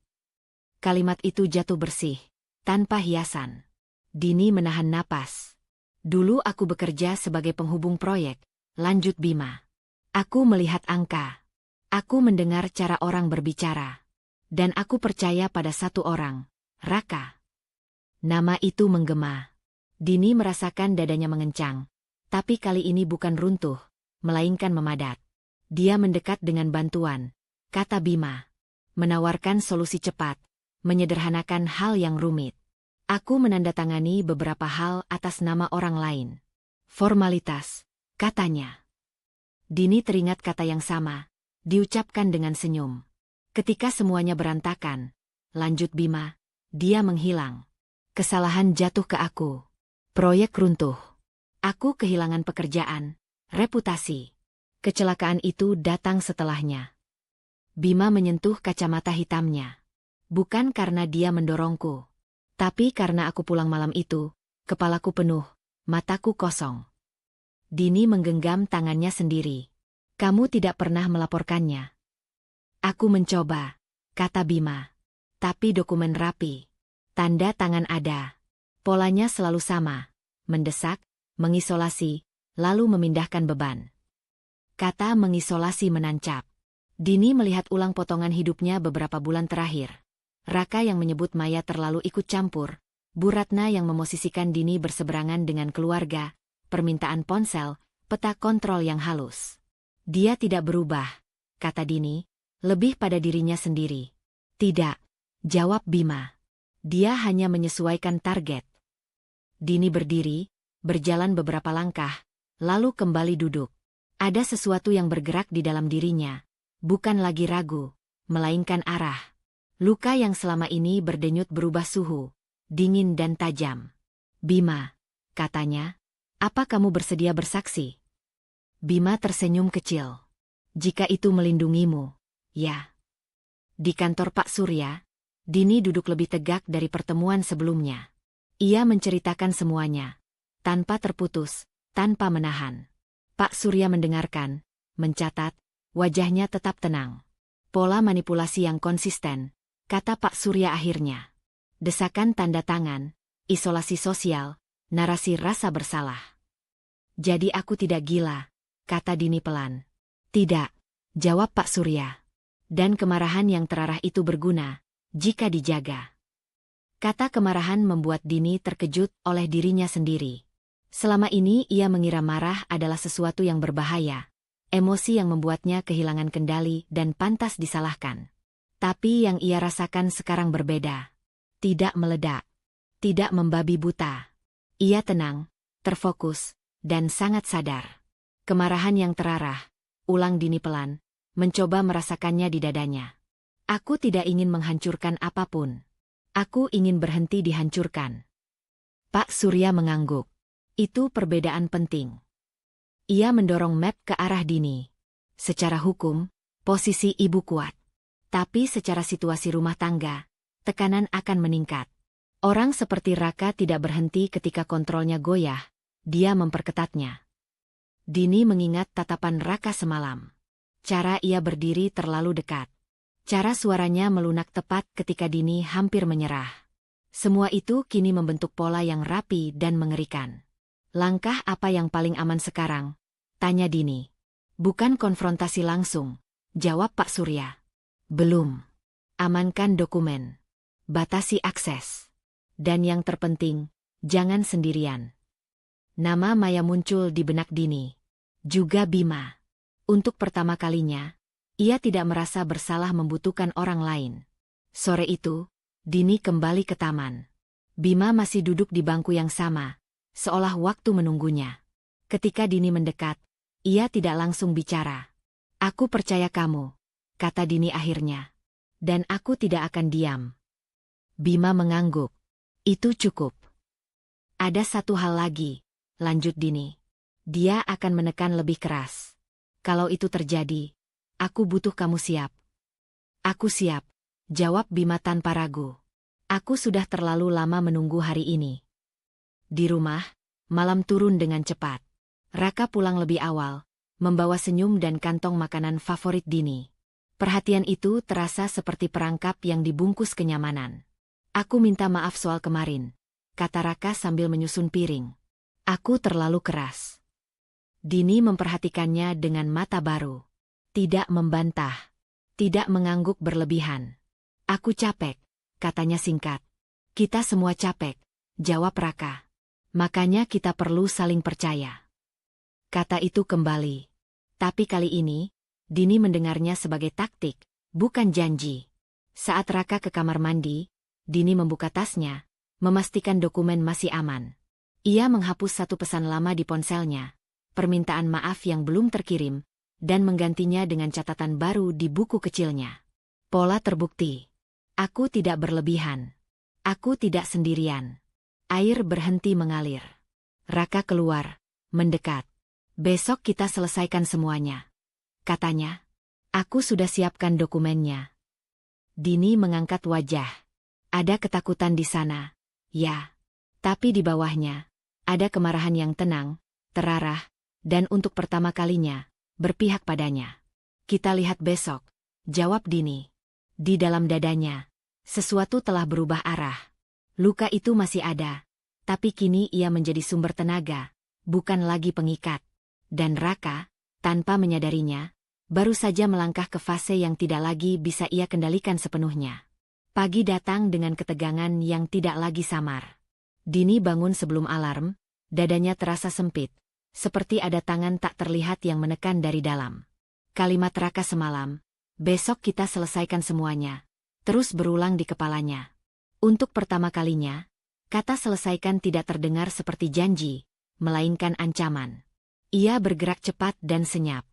Kalimat itu jatuh bersih, tanpa hiasan. Dini menahan napas. "Dulu aku bekerja sebagai penghubung proyek," lanjut Bima. "Aku melihat angka. Aku mendengar cara orang berbicara. Dan aku percaya pada satu orang, Raka." Nama itu menggema. Dini merasakan dadanya mengencang. Tapi kali ini bukan runtuh, melainkan memadat. "Dia mendekat dengan bantuan," kata Bima. "Menawarkan solusi cepat, menyederhanakan hal yang rumit. Aku menandatangani beberapa hal atas nama orang lain. Formalitas," katanya. Dini teringat kata yang sama, diucapkan dengan senyum. "Ketika semuanya berantakan," lanjut Bima, "dia menghilang. Kesalahan jatuh ke aku. Proyek runtuh. Aku kehilangan pekerjaan, reputasi. Kecelakaan itu datang setelahnya." Bima menyentuh kacamata hitamnya. "Bukan karena dia mendorongku. Tapi karena aku pulang malam itu, kepalaku penuh, mataku kosong." Dini menggenggam tangannya sendiri. "Kamu tidak pernah melaporkannya." "Aku mencoba," kata Bima. "Tapi dokumen rapi. Tanda tangan ada. Polanya selalu sama. Mendesak, mengisolasi, lalu memindahkan beban." Kata mengisolasi menancap. Dini melihat ulang potongan hidupnya beberapa bulan terakhir. Raka yang menyebut Maya terlalu ikut campur, Bu Ratna yang memosisikan Dini berseberangan dengan keluarga, permintaan ponsel, peta kontrol yang halus. "Dia tidak berubah," kata Dini, "lebih pada dirinya sendiri." "Tidak," jawab Bima. "Dia hanya menyesuaikan target." Dini berdiri, berjalan beberapa langkah, lalu kembali duduk. Ada sesuatu yang bergerak di dalam dirinya. Bukan lagi ragu, melainkan arah. Luka yang selama ini berdenyut berubah suhu, dingin dan tajam. "Bima," katanya, "apa kamu bersedia bersaksi?" Bima tersenyum kecil. "Jika itu melindungimu, ya." Di kantor Pak Surya, Dini duduk lebih tegak dari pertemuan sebelumnya. Ia menceritakan semuanya, tanpa terputus, tanpa menahan. Pak Surya mendengarkan, mencatat, wajahnya tetap tenang. "Pola manipulasi yang konsisten," kata Pak Surya akhirnya. "Desakan tanda tangan, isolasi sosial, narasi rasa bersalah." "Jadi aku tidak gila," kata Dini pelan. "Tidak," jawab Pak Surya. "Dan kemarahan yang terarah itu berguna, jika dijaga." Kata kemarahan membuat Dini terkejut oleh dirinya sendiri. Selama ini ia mengira marah adalah sesuatu yang berbahaya, emosi yang membuatnya kehilangan kendali dan pantas disalahkan. Tapi yang ia rasakan sekarang berbeda. Tidak meledak, tidak membabi buta. Ia tenang, terfokus, dan sangat sadar. Kemarahan yang terarah, ulang Dini pelan, mencoba merasakannya di dadanya. "Aku tidak ingin menghancurkan apapun. Aku ingin berhenti dihancurkan." Pak Surya mengangguk. Itu perbedaan penting. Ia mendorong map ke arah Dini. Secara hukum, posisi ibu kuat. Tapi secara situasi rumah tangga, tekanan akan meningkat. Orang seperti Raka tidak berhenti ketika kontrolnya goyah, dia memperketatnya. Dini mengingat tatapan Raka semalam. Cara ia berdiri terlalu dekat. Cara suaranya melunak tepat ketika Dini hampir menyerah. Semua itu kini membentuk pola yang rapi dan mengerikan. Langkah apa yang paling aman sekarang? Tanya Dini. Bukan konfrontasi langsung, jawab Pak Surya. Belum. Amankan dokumen. Batasi akses. Dan yang terpenting, jangan sendirian. Nama Maya muncul di benak Dini. Juga Bima. Untuk pertama kalinya, ia tidak merasa bersalah membutuhkan orang lain. Sore itu, Dini kembali ke taman. Bima masih duduk di bangku yang sama, seolah waktu menunggunya. Ketika Dini mendekat, ia tidak langsung bicara. Aku percaya kamu, kata Dini akhirnya. Dan aku tidak akan diam. Bima mengangguk. Itu cukup. Ada satu hal lagi, lanjut Dini. Dia akan menekan lebih keras. Kalau itu terjadi, aku butuh kamu siap. Aku siap, jawab Bima tanpa ragu. Aku sudah terlalu lama menunggu hari ini. Di rumah, malam turun dengan cepat. Raka pulang lebih awal, membawa senyum dan kantong makanan favorit Dini. Perhatian itu terasa seperti perangkap yang dibungkus kenyamanan. Aku minta maaf soal kemarin, kata Raka sambil menyusun piring. Aku terlalu keras. Dini memperhatikannya dengan mata baru. Tidak membantah. Tidak mengangguk berlebihan. Aku capek, katanya singkat. Kita semua capek, jawab Raka. Makanya kita perlu saling percaya. Kata itu kembali. Tapi kali ini, Dini mendengarnya sebagai taktik, bukan janji. Saat Raka ke kamar mandi, Dini membuka tasnya, memastikan dokumen masih aman. Ia menghapus satu pesan lama di ponselnya, permintaan maaf yang belum terkirim, dan menggantinya dengan catatan baru di buku kecilnya. Pola terbukti. Aku tidak berlebihan. Aku tidak sendirian. Air berhenti mengalir. Raka keluar, mendekat. Besok kita selesaikan semuanya, katanya. Aku sudah siapkan dokumennya. Dini mengangkat wajah. Ada ketakutan di sana, ya. Tapi di bawahnya, ada kemarahan yang tenang, terarah, dan untuk pertama kalinya, berpihak padanya. Kita lihat besok, jawab Dini. Di dalam dadanya, sesuatu telah berubah arah. Luka itu masih ada, tapi kini ia menjadi sumber tenaga, bukan lagi pengikat. Dan Raka, tanpa menyadarinya, baru saja melangkah ke fase yang tidak lagi bisa ia kendalikan sepenuhnya. Pagi datang dengan ketegangan yang tidak lagi samar. Dini bangun sebelum alarm, dadanya terasa sempit, seperti ada tangan tak terlihat yang menekan dari dalam. Kalimat Raka semalam, besok kita selesaikan semuanya, terus berulang di kepalanya. Untuk pertama kalinya, kata selesaikan tidak terdengar seperti janji, melainkan ancaman. Ia bergerak cepat dan senyap.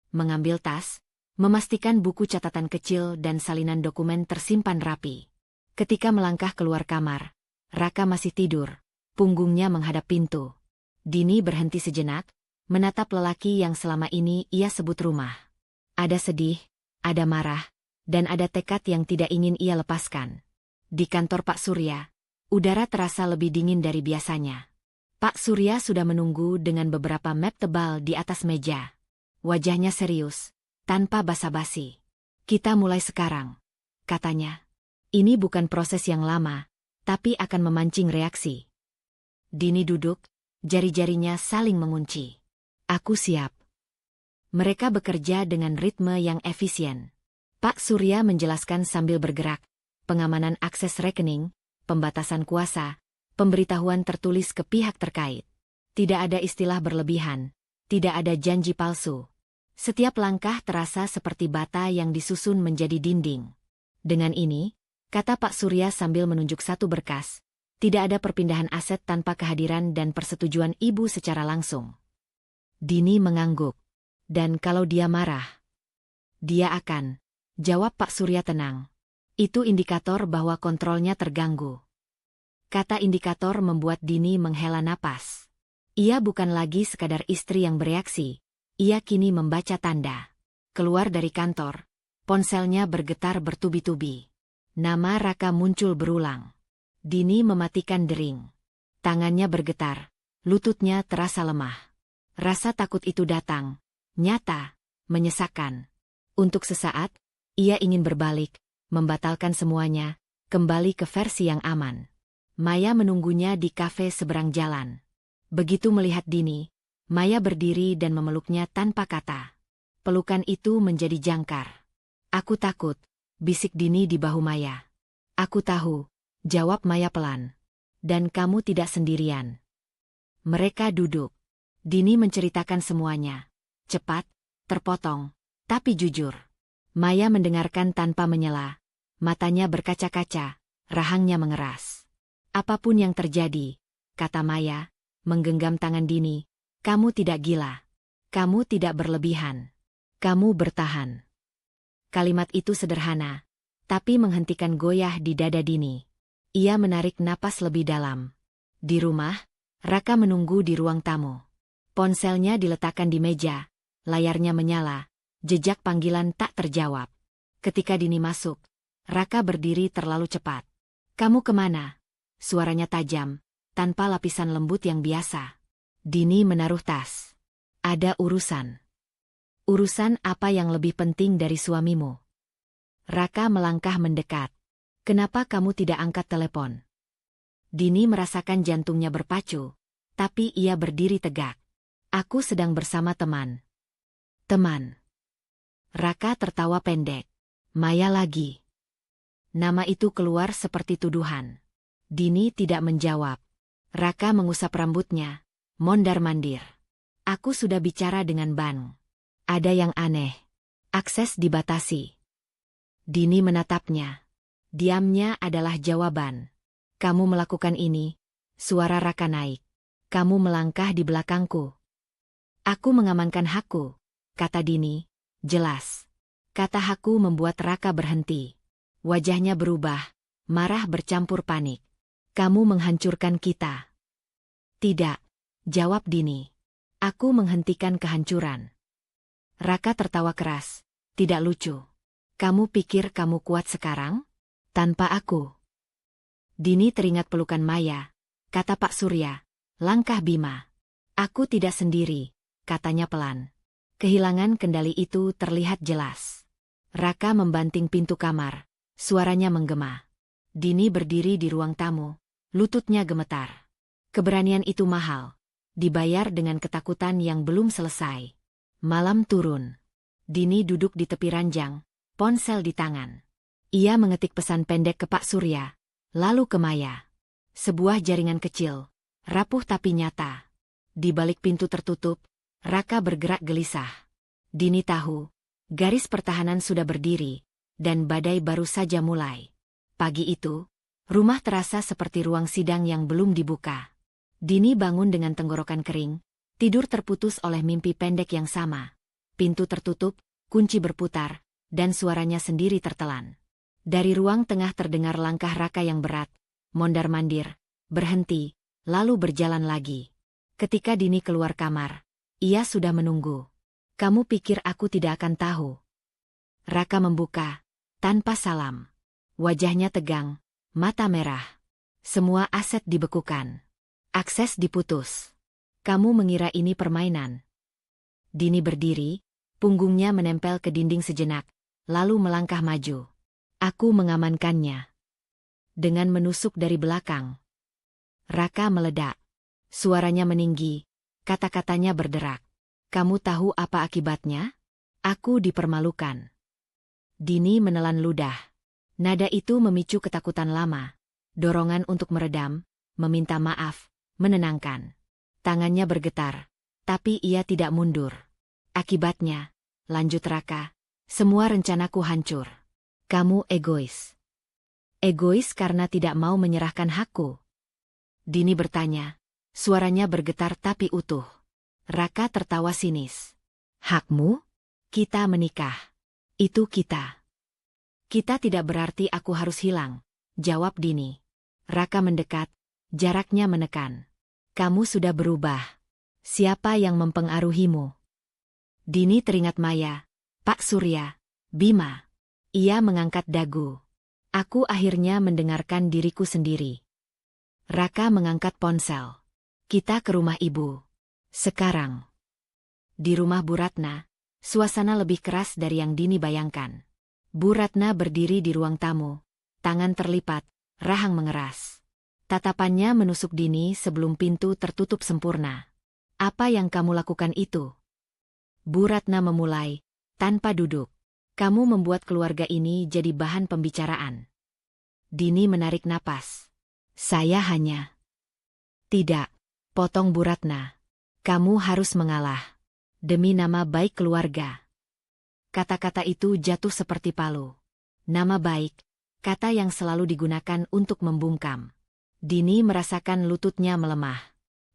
Mengambil tas, memastikan buku catatan kecil dan salinan dokumen tersimpan rapi. Ketika melangkah keluar kamar, Raka masih tidur, punggungnya menghadap pintu. Dini berhenti sejenak, menatap lelaki yang selama ini ia sebut rumah. Ada sedih, ada marah, dan ada tekad yang tidak ingin ia lepaskan. Di kantor Pak Surya, udara terasa lebih dingin dari biasanya. Pak Surya sudah menunggu dengan beberapa map tebal di atas meja. Wajahnya serius, tanpa basa-basi. Kita mulai sekarang, katanya. Ini bukan proses yang lama, tapi akan memancing reaksi. Dini duduk, jari-jarinya saling mengunci. Aku siap. Mereka bekerja dengan ritme yang efisien. Pak Surya menjelaskan sambil bergerak, pengamanan akses rekening, pembatasan kuasa, pemberitahuan tertulis ke pihak terkait. Tidak ada istilah berlebihan, tidak ada janji palsu. Setiap langkah terasa seperti bata yang disusun menjadi dinding. Dengan ini, kata Pak Surya sambil menunjuk satu berkas, tidak ada perpindahan aset tanpa kehadiran dan persetujuan ibu secara langsung. Dini mengangguk. Dan kalau dia marah, dia akan, jawab Pak Surya tenang. Itu indikator bahwa kontrolnya terganggu. Kata indikator membuat Dini menghela napas. Ia bukan lagi sekadar istri yang bereaksi, ia kini membaca tanda. Keluar dari kantor, ponselnya bergetar bertubi-tubi. Nama Raka muncul berulang. Dini mematikan dering. Tangannya bergetar, lututnya terasa lemah. Rasa takut itu datang, nyata, menyesakkan. Untuk sesaat, ia ingin berbalik, membatalkan semuanya, kembali ke versi yang aman. Maya menunggunya di kafe seberang jalan. Begitu melihat Dini, Maya berdiri dan memeluknya tanpa kata. Pelukan itu menjadi jangkar. Aku takut, bisik Dini di bahu Maya. Aku tahu, jawab Maya pelan. Dan kamu tidak sendirian. Mereka duduk. Dini menceritakan semuanya. Cepat, terpotong, tapi jujur. Maya mendengarkan tanpa menyela. Matanya berkaca-kaca, rahangnya mengeras. Apapun yang terjadi, kata Maya, menggenggam tangan Dini, kamu tidak gila. Kamu tidak berlebihan. Kamu bertahan. Kalimat itu sederhana, tapi menghentikan goyah di dada Dini. Ia menarik napas lebih dalam. Di rumah, Raka menunggu di ruang tamu. Ponselnya diletakkan di meja, layarnya menyala, jejak panggilan tak terjawab. Ketika Dini masuk, Raka berdiri terlalu cepat. Kamu kemana? Suaranya tajam, tanpa lapisan lembut yang biasa. Dini menaruh tas. Ada urusan. Urusan apa yang lebih penting dari suamimu? Raka melangkah mendekat. Kenapa kamu tidak angkat telepon? Dini merasakan jantungnya berpacu, tapi ia berdiri tegak. Aku sedang bersama teman. Teman. Raka tertawa pendek. Maya lagi. Nama itu keluar seperti tuduhan. Dini tidak menjawab. Raka mengusap rambutnya, mondar-mandir. Aku sudah bicara dengan Ban. Ada yang aneh. Akses dibatasi. Dini menatapnya. Diamnya adalah jawaban. Kamu melakukan ini, suara Raka naik. Kamu melangkah di belakangku. Aku mengamankan hakku, kata Dini, jelas. Kata hakku membuat Raka berhenti. Wajahnya berubah, marah bercampur panik. Kamu menghancurkan kita. Tidak, jawab Dini. Aku menghentikan kehancuran. Raka tertawa keras, tidak lucu. Kamu pikir kamu kuat sekarang? Tanpa aku. Dini teringat pelukan Maya, kata Pak Surya, langkah Bima. Aku tidak sendiri, katanya pelan. Kehilangan kendali itu terlihat jelas. Raka membanting pintu kamar, suaranya menggema. Dini berdiri di ruang tamu, lututnya gemetar. Keberanian itu mahal, dibayar dengan ketakutan yang belum selesai. Malam turun. Dini duduk di tepi ranjang, ponsel di tangan. Ia mengetik pesan pendek ke Pak Surya. Lalu ke Maya. Sebuah jaringan kecil, rapuh tapi nyata. Di balik pintu tertutup, Raka bergerak gelisah. Dini tahu, garis pertahanan sudah berdiri, dan badai baru saja mulai. Pagi itu, rumah terasa seperti ruang sidang yang belum dibuka. Dini bangun dengan tenggorokan kering, tidur terputus oleh mimpi pendek yang sama. Pintu tertutup, kunci berputar, dan suaranya sendiri tertelan. Dari ruang tengah terdengar langkah Raka yang berat, mondar-mandir, berhenti, lalu berjalan lagi. Ketika Dini keluar kamar, ia sudah menunggu. Kamu pikir aku tidak akan tahu? Raka membuka, tanpa salam. Wajahnya tegang, mata merah. Semua aset dibekukan. Akses diputus. Kamu mengira ini permainan? Dini berdiri, punggungnya menempel ke dinding sejenak, lalu melangkah maju. Aku mengamankannya. Dengan menusuk dari belakang. Raka meledak. Suaranya meninggi, kata-katanya berderak. Kamu tahu apa akibatnya? Aku dipermalukan. Dini menelan ludah. Nada itu memicu ketakutan lama. Dorongan untuk meredam, meminta maaf, menenangkan. Tangannya bergetar, tapi ia tidak mundur. Akibatnya, lanjut Raka, semua rencanaku hancur. Kamu egois. Egois karena tidak mau menyerahkan hakku. Dini bertanya, suaranya bergetar tapi utuh. Raka tertawa sinis. Hakmu? Kita menikah. Itu kita. Kita tidak berarti aku harus hilang, jawab Dini. Raka mendekat, jaraknya menekan. Kamu sudah berubah. Siapa yang mempengaruhimu? Dini teringat Maya, Pak Surya, Bima. Ia mengangkat dagu. Aku akhirnya mendengarkan diriku sendiri. Raka mengangkat ponsel. Kita ke rumah ibu. Sekarang. Di rumah Bu Ratna, suasana lebih keras dari yang Dini bayangkan. Bu Ratna berdiri di ruang tamu, tangan terlipat, rahang mengeras. Tatapannya menusuk Dini sebelum pintu tertutup sempurna. Apa yang kamu lakukan itu? Bu Ratna memulai, tanpa duduk. Kamu membuat keluarga ini jadi bahan pembicaraan. Dini menarik napas. Saya hanya... Tidak, potong Bu Ratna. Kamu harus mengalah. Demi nama baik keluarga. Kata-kata itu jatuh seperti palu. Nama baik, kata yang selalu digunakan untuk membungkam. Dini merasakan lututnya melemah.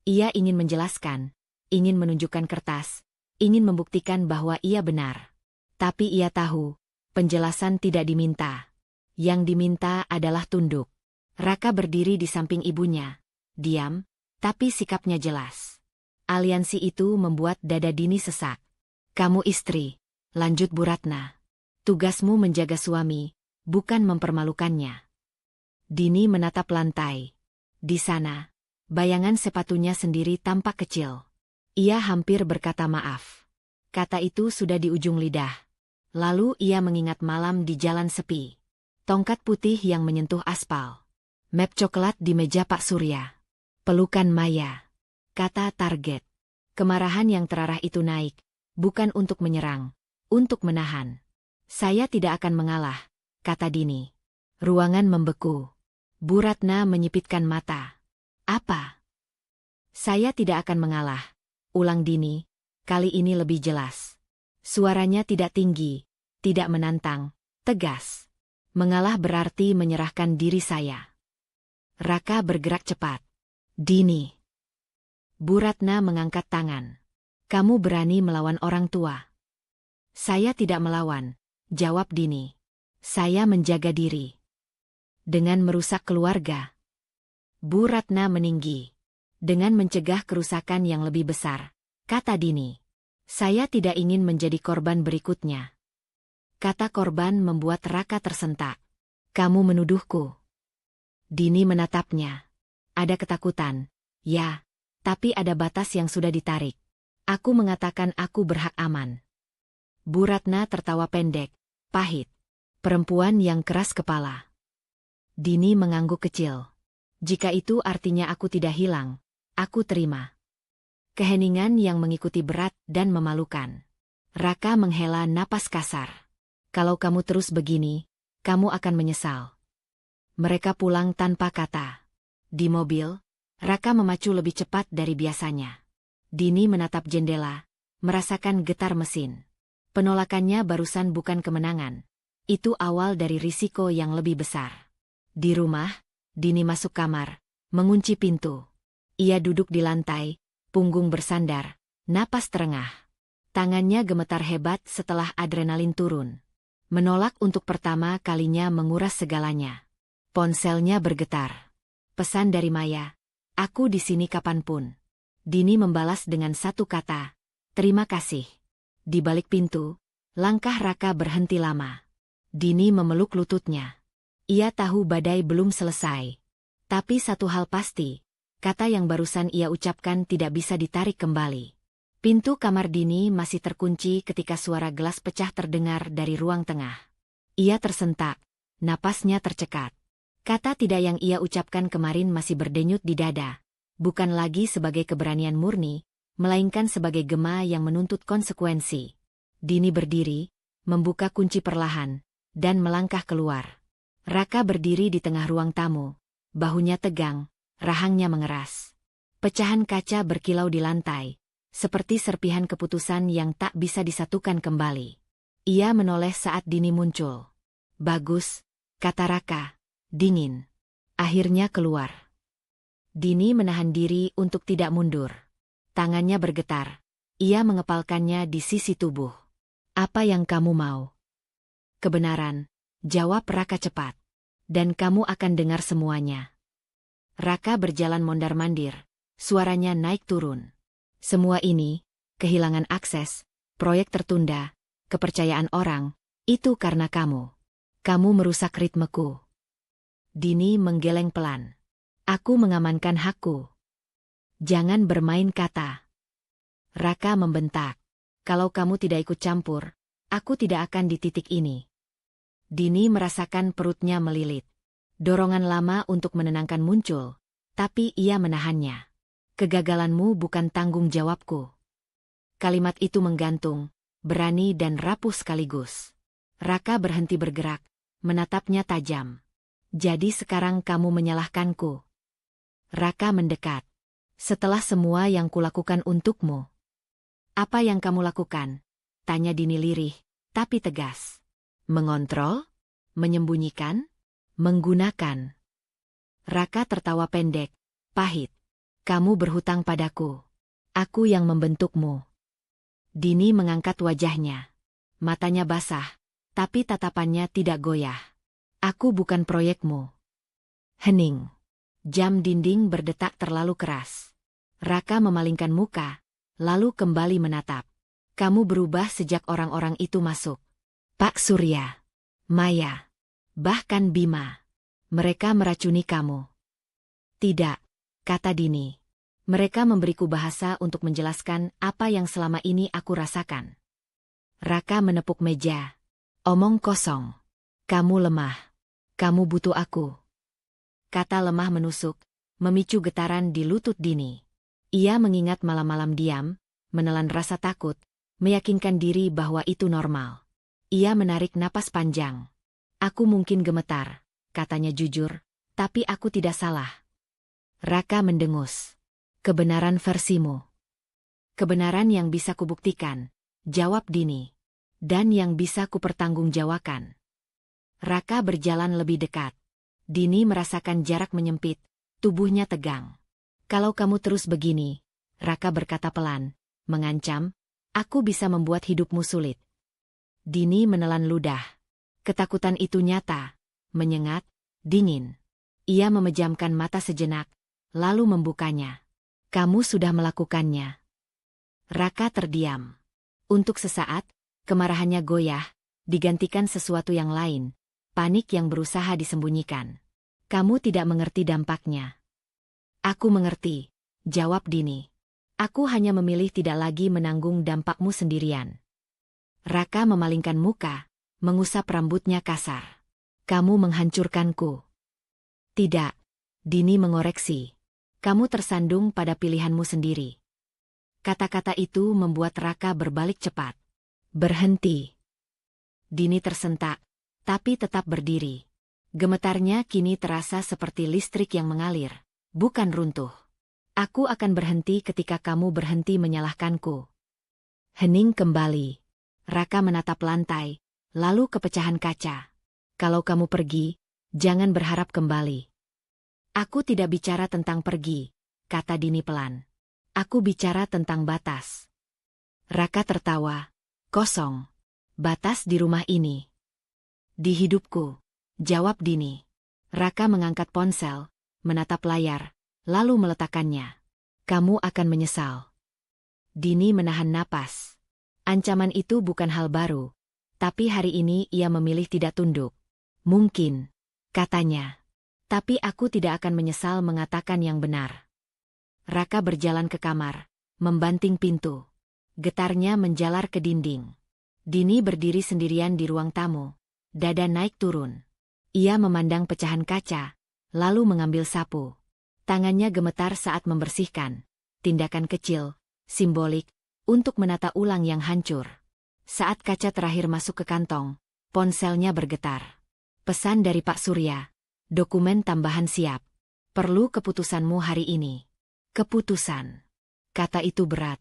Ia ingin menjelaskan, ingin menunjukkan kertas, ingin membuktikan bahwa ia benar. Tapi ia tahu, penjelasan tidak diminta. Yang diminta adalah tunduk. Raka berdiri di samping ibunya. Diam, tapi sikapnya jelas. Aliansi itu membuat dada Dini sesak. Kamu istri, lanjut Bu Ratna. Tugasmu menjaga suami, bukan mempermalukannya. Dini menatap lantai. Di sana, bayangan sepatunya sendiri tampak kecil. Ia hampir berkata maaf. Kata itu sudah di ujung lidah. Lalu ia mengingat malam di jalan sepi. Tongkat putih yang menyentuh aspal. Map coklat di meja Pak Surya. Pelukan Maya. Kata target. Kemarahan yang terarah itu naik, bukan untuk menyerang, untuk menahan. Saya tidak akan mengalah, kata Dini. Ruangan membeku. Bu Ratna menyipitkan mata. Apa? Saya tidak akan mengalah, ulang Dini, kali ini lebih jelas. Suaranya tidak tinggi, tidak menantang, tegas. Mengalah berarti menyerahkan diri saya. Raka bergerak cepat. Dini. Bu Ratna mengangkat tangan. Kamu berani melawan orang tua? Saya tidak melawan, jawab Dini. Saya menjaga diri. Dengan merusak keluarga. Bu Ratna meninggi. Dengan mencegah kerusakan yang lebih besar, kata Dini. Saya tidak ingin menjadi korban berikutnya. Kata korban membuat Raka tersentak. Kamu menuduhku. Dini menatapnya. Ada ketakutan, ya, tapi ada batas yang sudah ditarik. Aku mengatakan aku berhak aman. Bu Ratna tertawa pendek, pahit. Perempuan yang keras kepala. Dini mengangguk kecil. Jika itu artinya aku tidak hilang, aku terima. Keheningan yang mengikuti berat dan memalukan. Raka menghela napas kasar. Kalau kamu terus begini, kamu akan menyesal. Mereka pulang tanpa kata. Di mobil, Raka memacu lebih cepat dari biasanya. Dini menatap jendela, merasakan getar mesin. Penolakannya barusan bukan kemenangan. Itu awal dari risiko yang lebih besar. Di rumah, Dini masuk kamar, mengunci pintu. Ia duduk di lantai, punggung bersandar, napas terengah. Tangannya gemetar hebat setelah adrenalin turun. Menolak untuk pertama kalinya menguras segalanya. Ponselnya bergetar. Pesan dari Maya. Aku di sini kapanpun. Dini membalas dengan satu kata. Terima kasih. Di balik pintu, langkah Raka berhenti lama. Dini memeluk lututnya. Ia tahu badai belum selesai. Tapi satu hal pasti, kata yang barusan ia ucapkan tidak bisa ditarik kembali. Pintu kamar Dini masih terkunci ketika suara gelas pecah terdengar dari ruang tengah. Ia tersentak, napasnya tercekat. Kata tidak yang ia ucapkan kemarin masih berdenyut di dada. Bukan lagi sebagai keberanian murni, melainkan sebagai gema yang menuntut konsekuensi. Dini berdiri, membuka kunci perlahan, dan melangkah keluar. Raka berdiri di tengah ruang tamu. Bahunya tegang, rahangnya mengeras. Pecahan kaca berkilau di lantai, seperti serpihan keputusan yang tak bisa disatukan kembali. Ia menoleh saat Dini muncul. Bagus, kata Raka, dingin. Akhirnya keluar. Dini menahan diri untuk tidak mundur. Tangannya bergetar. Ia mengepalkannya di sisi tubuh. Apa yang kamu mau? Kebenaran, jawab Raka cepat. Dan kamu akan dengar semuanya. Raka berjalan mondar-mandir, suaranya naik turun. Semua ini, kehilangan akses, proyek tertunda, kepercayaan orang, itu karena kamu. Kamu merusak ritmeku. Dini menggeleng pelan. Aku mengamankan hakku. Jangan bermain kata. Raka membentak. Kalau kamu tidak ikut campur, aku tidak akan di titik ini. Dini merasakan perutnya melilit. Dorongan lama untuk menenangkan muncul, tapi ia menahannya. Kegagalanmu bukan tanggung jawabku. Kalimat itu menggantung, berani dan rapuh sekaligus. Raka berhenti bergerak, menatapnya tajam. Jadi sekarang kamu menyalahkanku. Raka mendekat. Setelah semua yang kulakukan untukmu. Apa yang kamu lakukan? Tanya Dini lirih, tapi tegas. Mengontrol? Menyembunyikan? Menggunakan? Raka tertawa pendek, pahit. Kamu berhutang padaku. Aku yang membentukmu. Dini mengangkat wajahnya. Matanya basah, tapi tatapannya tidak goyah. Aku bukan proyekmu. Hening. Jam dinding berdetak terlalu keras. Raka memalingkan muka, lalu kembali menatap. Kamu berubah sejak orang-orang itu masuk. Pak Surya, Maya, bahkan Bima. Mereka meracuni kamu. Tidak, kata Dini. Mereka memberiku bahasa untuk menjelaskan apa yang selama ini aku rasakan. Raka menepuk meja. Omong kosong. Kamu lemah. Kamu butuh aku. Kata lemah menusuk, memicu getaran di lutut Dini. Ia mengingat malam-malam diam, menelan rasa takut, meyakinkan diri bahwa itu normal. Ia menarik napas panjang. Aku mungkin gemetar, katanya jujur, tapi aku tidak salah. Raka mendengus. Kebenaran versimu. Kebenaran yang bisa kubuktikan, jawab Dini. Dan yang bisa kupertanggungjawabkan. Raka berjalan lebih dekat. Dini merasakan jarak menyempit, tubuhnya tegang. Kalau kamu terus begini, Raka berkata pelan, mengancam, aku bisa membuat hidupmu sulit. Dini menelan ludah. Ketakutan itu nyata, menyengat, dingin. Ia memejamkan mata sejenak, lalu membukanya. Kamu sudah melakukannya. Raka terdiam. Untuk sesaat, kemarahannya goyah, digantikan sesuatu yang lain, panik yang berusaha disembunyikan. Kamu tidak mengerti dampaknya. Aku mengerti, jawab Dini. Aku hanya memilih tidak lagi menanggung dampakmu sendirian. Raka memalingkan muka, mengusap rambutnya kasar. Kamu menghancurkanku. Tidak, Dini mengoreksi. Kamu tersandung pada pilihanmu sendiri. Kata-kata itu membuat Raka berbalik cepat. Berhenti. Dini tersentak, tapi tetap berdiri. Gemetarnya kini terasa seperti listrik yang mengalir, bukan runtuh. Aku akan berhenti ketika kamu berhenti menyalahkanku. Hening kembali. Raka menatap lantai, lalu ke pecahan kaca. Kalau kamu pergi, jangan berharap kembali. Aku tidak bicara tentang pergi, kata Dini pelan. Aku bicara tentang batas. Raka tertawa. Kosong. Batas di rumah ini. Di hidupku, jawab Dini. Raka mengangkat ponsel, menatap layar, lalu meletakkannya. Kamu akan menyesal. Dini menahan napas. Ancaman itu bukan hal baru, tapi hari ini ia memilih tidak tunduk. Mungkin, katanya. Tapi aku tidak akan menyesal mengatakan yang benar. Raka berjalan ke kamar, membanting pintu. Getarnya menjalar ke dinding. Dini berdiri sendirian di ruang tamu, dada naik turun. Ia memandang pecahan kaca, lalu mengambil sapu. Tangannya gemetar saat membersihkan. Tindakan kecil, simbolik, untuk menata ulang yang hancur. Saat kaca terakhir masuk ke kantong, ponselnya bergetar. Pesan dari Pak Surya. Dokumen tambahan siap. Perlu keputusanmu hari ini. Keputusan. Kata itu berat.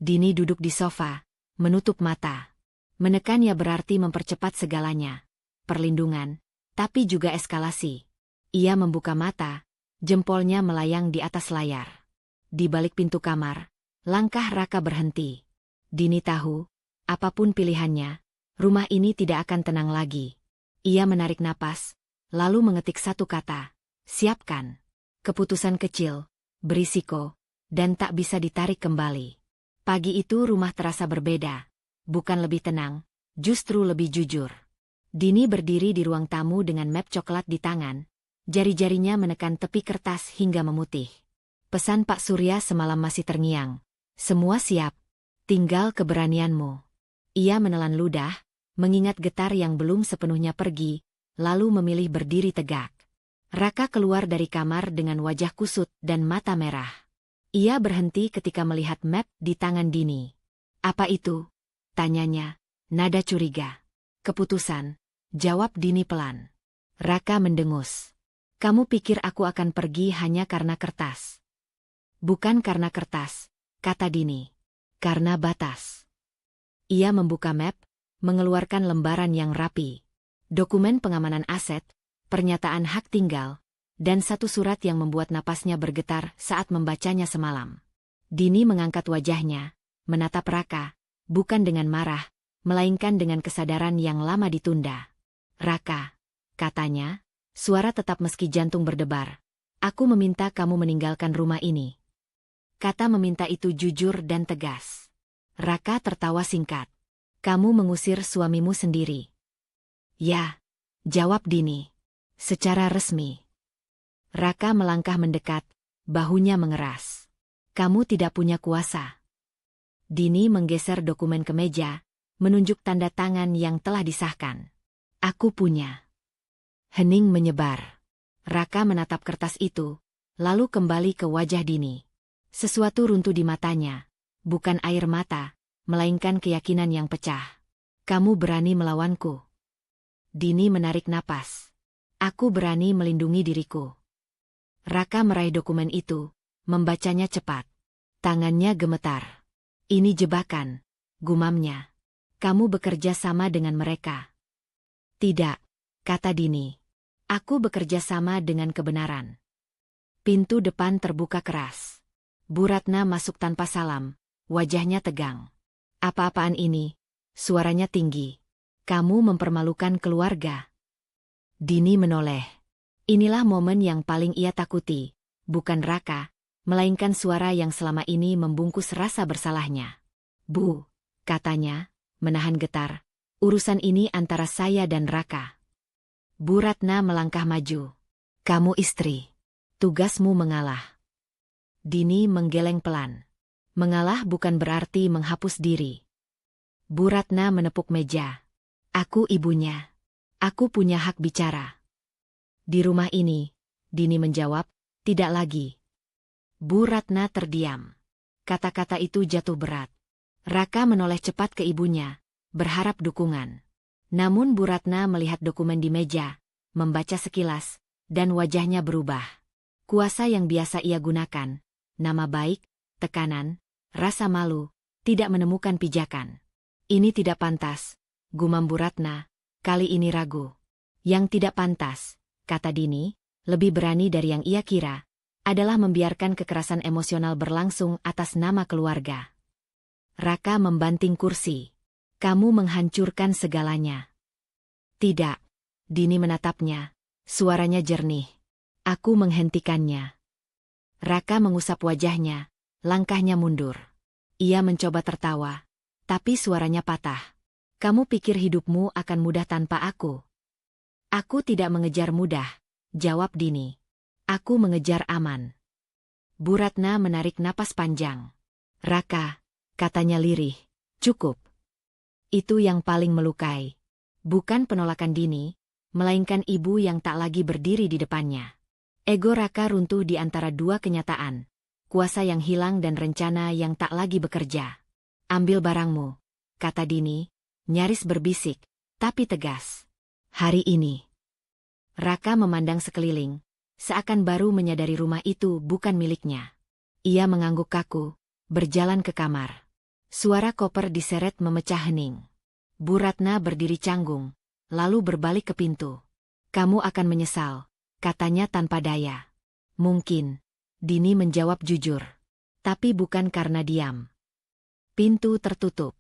Dini duduk di sofa, menutup mata. Menekannya berarti mempercepat segalanya. Perlindungan, tapi juga eskalasi. Ia membuka mata, jempolnya melayang di atas layar. Di balik pintu kamar, langkah Raka berhenti. Dini tahu, apapun pilihannya, rumah ini tidak akan tenang lagi. Ia menarik napas, lalu mengetik satu kata. Siapkan. Keputusan kecil, berisiko, dan tak bisa ditarik kembali. Pagi itu rumah terasa berbeda. Bukan lebih tenang, justru lebih jujur. Dini berdiri di ruang tamu dengan map coklat di tangan. Jari-jarinya menekan tepi kertas hingga memutih. Pesan Pak Surya semalam masih terngiang. Semua siap. Tinggal keberanianmu. Ia menelan ludah, mengingat getar yang belum sepenuhnya pergi, lalu memilih berdiri tegak. Raka keluar dari kamar dengan wajah kusut dan mata merah. Ia berhenti ketika melihat map di tangan Dini. Apa itu? Tanyanya, nada curiga. Keputusan, jawab Dini pelan. Raka mendengus. Kamu pikir aku akan pergi hanya karena kertas? Bukan karena kertas, kata Dini. Karena batas. Ia membuka map, mengeluarkan lembaran yang rapi. Dokumen pengamanan aset, pernyataan hak tinggal, dan satu surat yang membuat napasnya bergetar saat membacanya semalam. Dini mengangkat wajahnya, menatap Raka, bukan dengan marah, melainkan dengan kesadaran yang lama ditunda. Raka, katanya, suara tetap meski jantung berdebar. Aku meminta kamu meninggalkan rumah ini. Kata meminta itu jujur dan tegas. Raka tertawa singkat. Kamu mengusir suamimu sendiri. Ya, jawab Dini. Secara resmi. Raka melangkah mendekat, bahunya mengeras. Kamu tidak punya kuasa. Dini menggeser dokumen ke meja, menunjuk tanda tangan yang telah disahkan. Aku punya. Hening menyebar. Raka menatap kertas itu, lalu kembali ke wajah Dini. Sesuatu runtuh di matanya, bukan air mata, melainkan keyakinan yang pecah. Kamu berani melawanku. Dini menarik napas. Aku berani melindungi diriku. Raka meraih dokumen itu, membacanya cepat. Tangannya gemetar. Ini jebakan, gumamnya. Kamu bekerja sama dengan mereka. Tidak, kata Dini. Aku bekerja sama dengan kebenaran. Pintu depan terbuka keras. Bu Ratna masuk tanpa salam, wajahnya tegang. Apa-apaan ini? Suaranya tinggi. Kamu mempermalukan keluarga. Dini menoleh. Inilah momen yang paling ia takuti, bukan Raka, melainkan suara yang selama ini membungkus rasa bersalahnya. Bu, katanya, menahan getar, urusan ini antara saya dan Raka. Bu Ratna melangkah maju. Kamu istri. Tugasmu mengalah. Dini menggeleng pelan. Mengalah bukan berarti menghapus diri. Bu Ratna menepuk meja. Aku ibunya. Aku punya hak bicara. Di rumah ini, Dini menjawab, tidak lagi. Bu Ratna terdiam. Kata-kata itu jatuh berat. Raka menoleh cepat ke ibunya, berharap dukungan. Namun Bu Ratna melihat dokumen di meja, membaca sekilas, dan wajahnya berubah. Kuasa yang biasa ia gunakan, nama baik, tekanan, rasa malu, tidak menemukan pijakan. Ini tidak pantas, gumam Bu Ratna. Kali ini ragu. Yang tidak pantas, kata Dini, lebih berani dari yang ia kira, adalah membiarkan kekerasan emosional berlangsung atas nama keluarga. Raka membanting kursi. Kamu menghancurkan segalanya. Tidak. Dini menatapnya. Suaranya jernih. Aku menghentikannya. Raka mengusap wajahnya, langkahnya mundur. Ia mencoba tertawa, tapi suaranya patah. Kamu pikir hidupmu akan mudah tanpa aku? Aku tidak mengejar mudah, jawab Dini. Aku mengejar aman. Bu Ratna menarik napas panjang. Raka, katanya lirih, cukup. Itu yang paling melukai. Bukan penolakan Dini, melainkan ibu yang tak lagi berdiri di depannya. Ego Raka runtuh di antara dua kenyataan. Kuasa yang hilang dan rencana yang tak lagi bekerja. Ambil barangmu, kata Dini. Nyaris berbisik, tapi tegas. Hari ini. Raka memandang sekeliling, seakan baru menyadari rumah itu bukan miliknya. Ia mengangguk kaku, berjalan ke kamar. Suara koper diseret memecah hening. Bu Ratna berdiri canggung, lalu berbalik ke pintu. Kamu akan menyesal, katanya tanpa daya. Mungkin, Dini menjawab jujur. Tapi bukan karena diam. Pintu tertutup.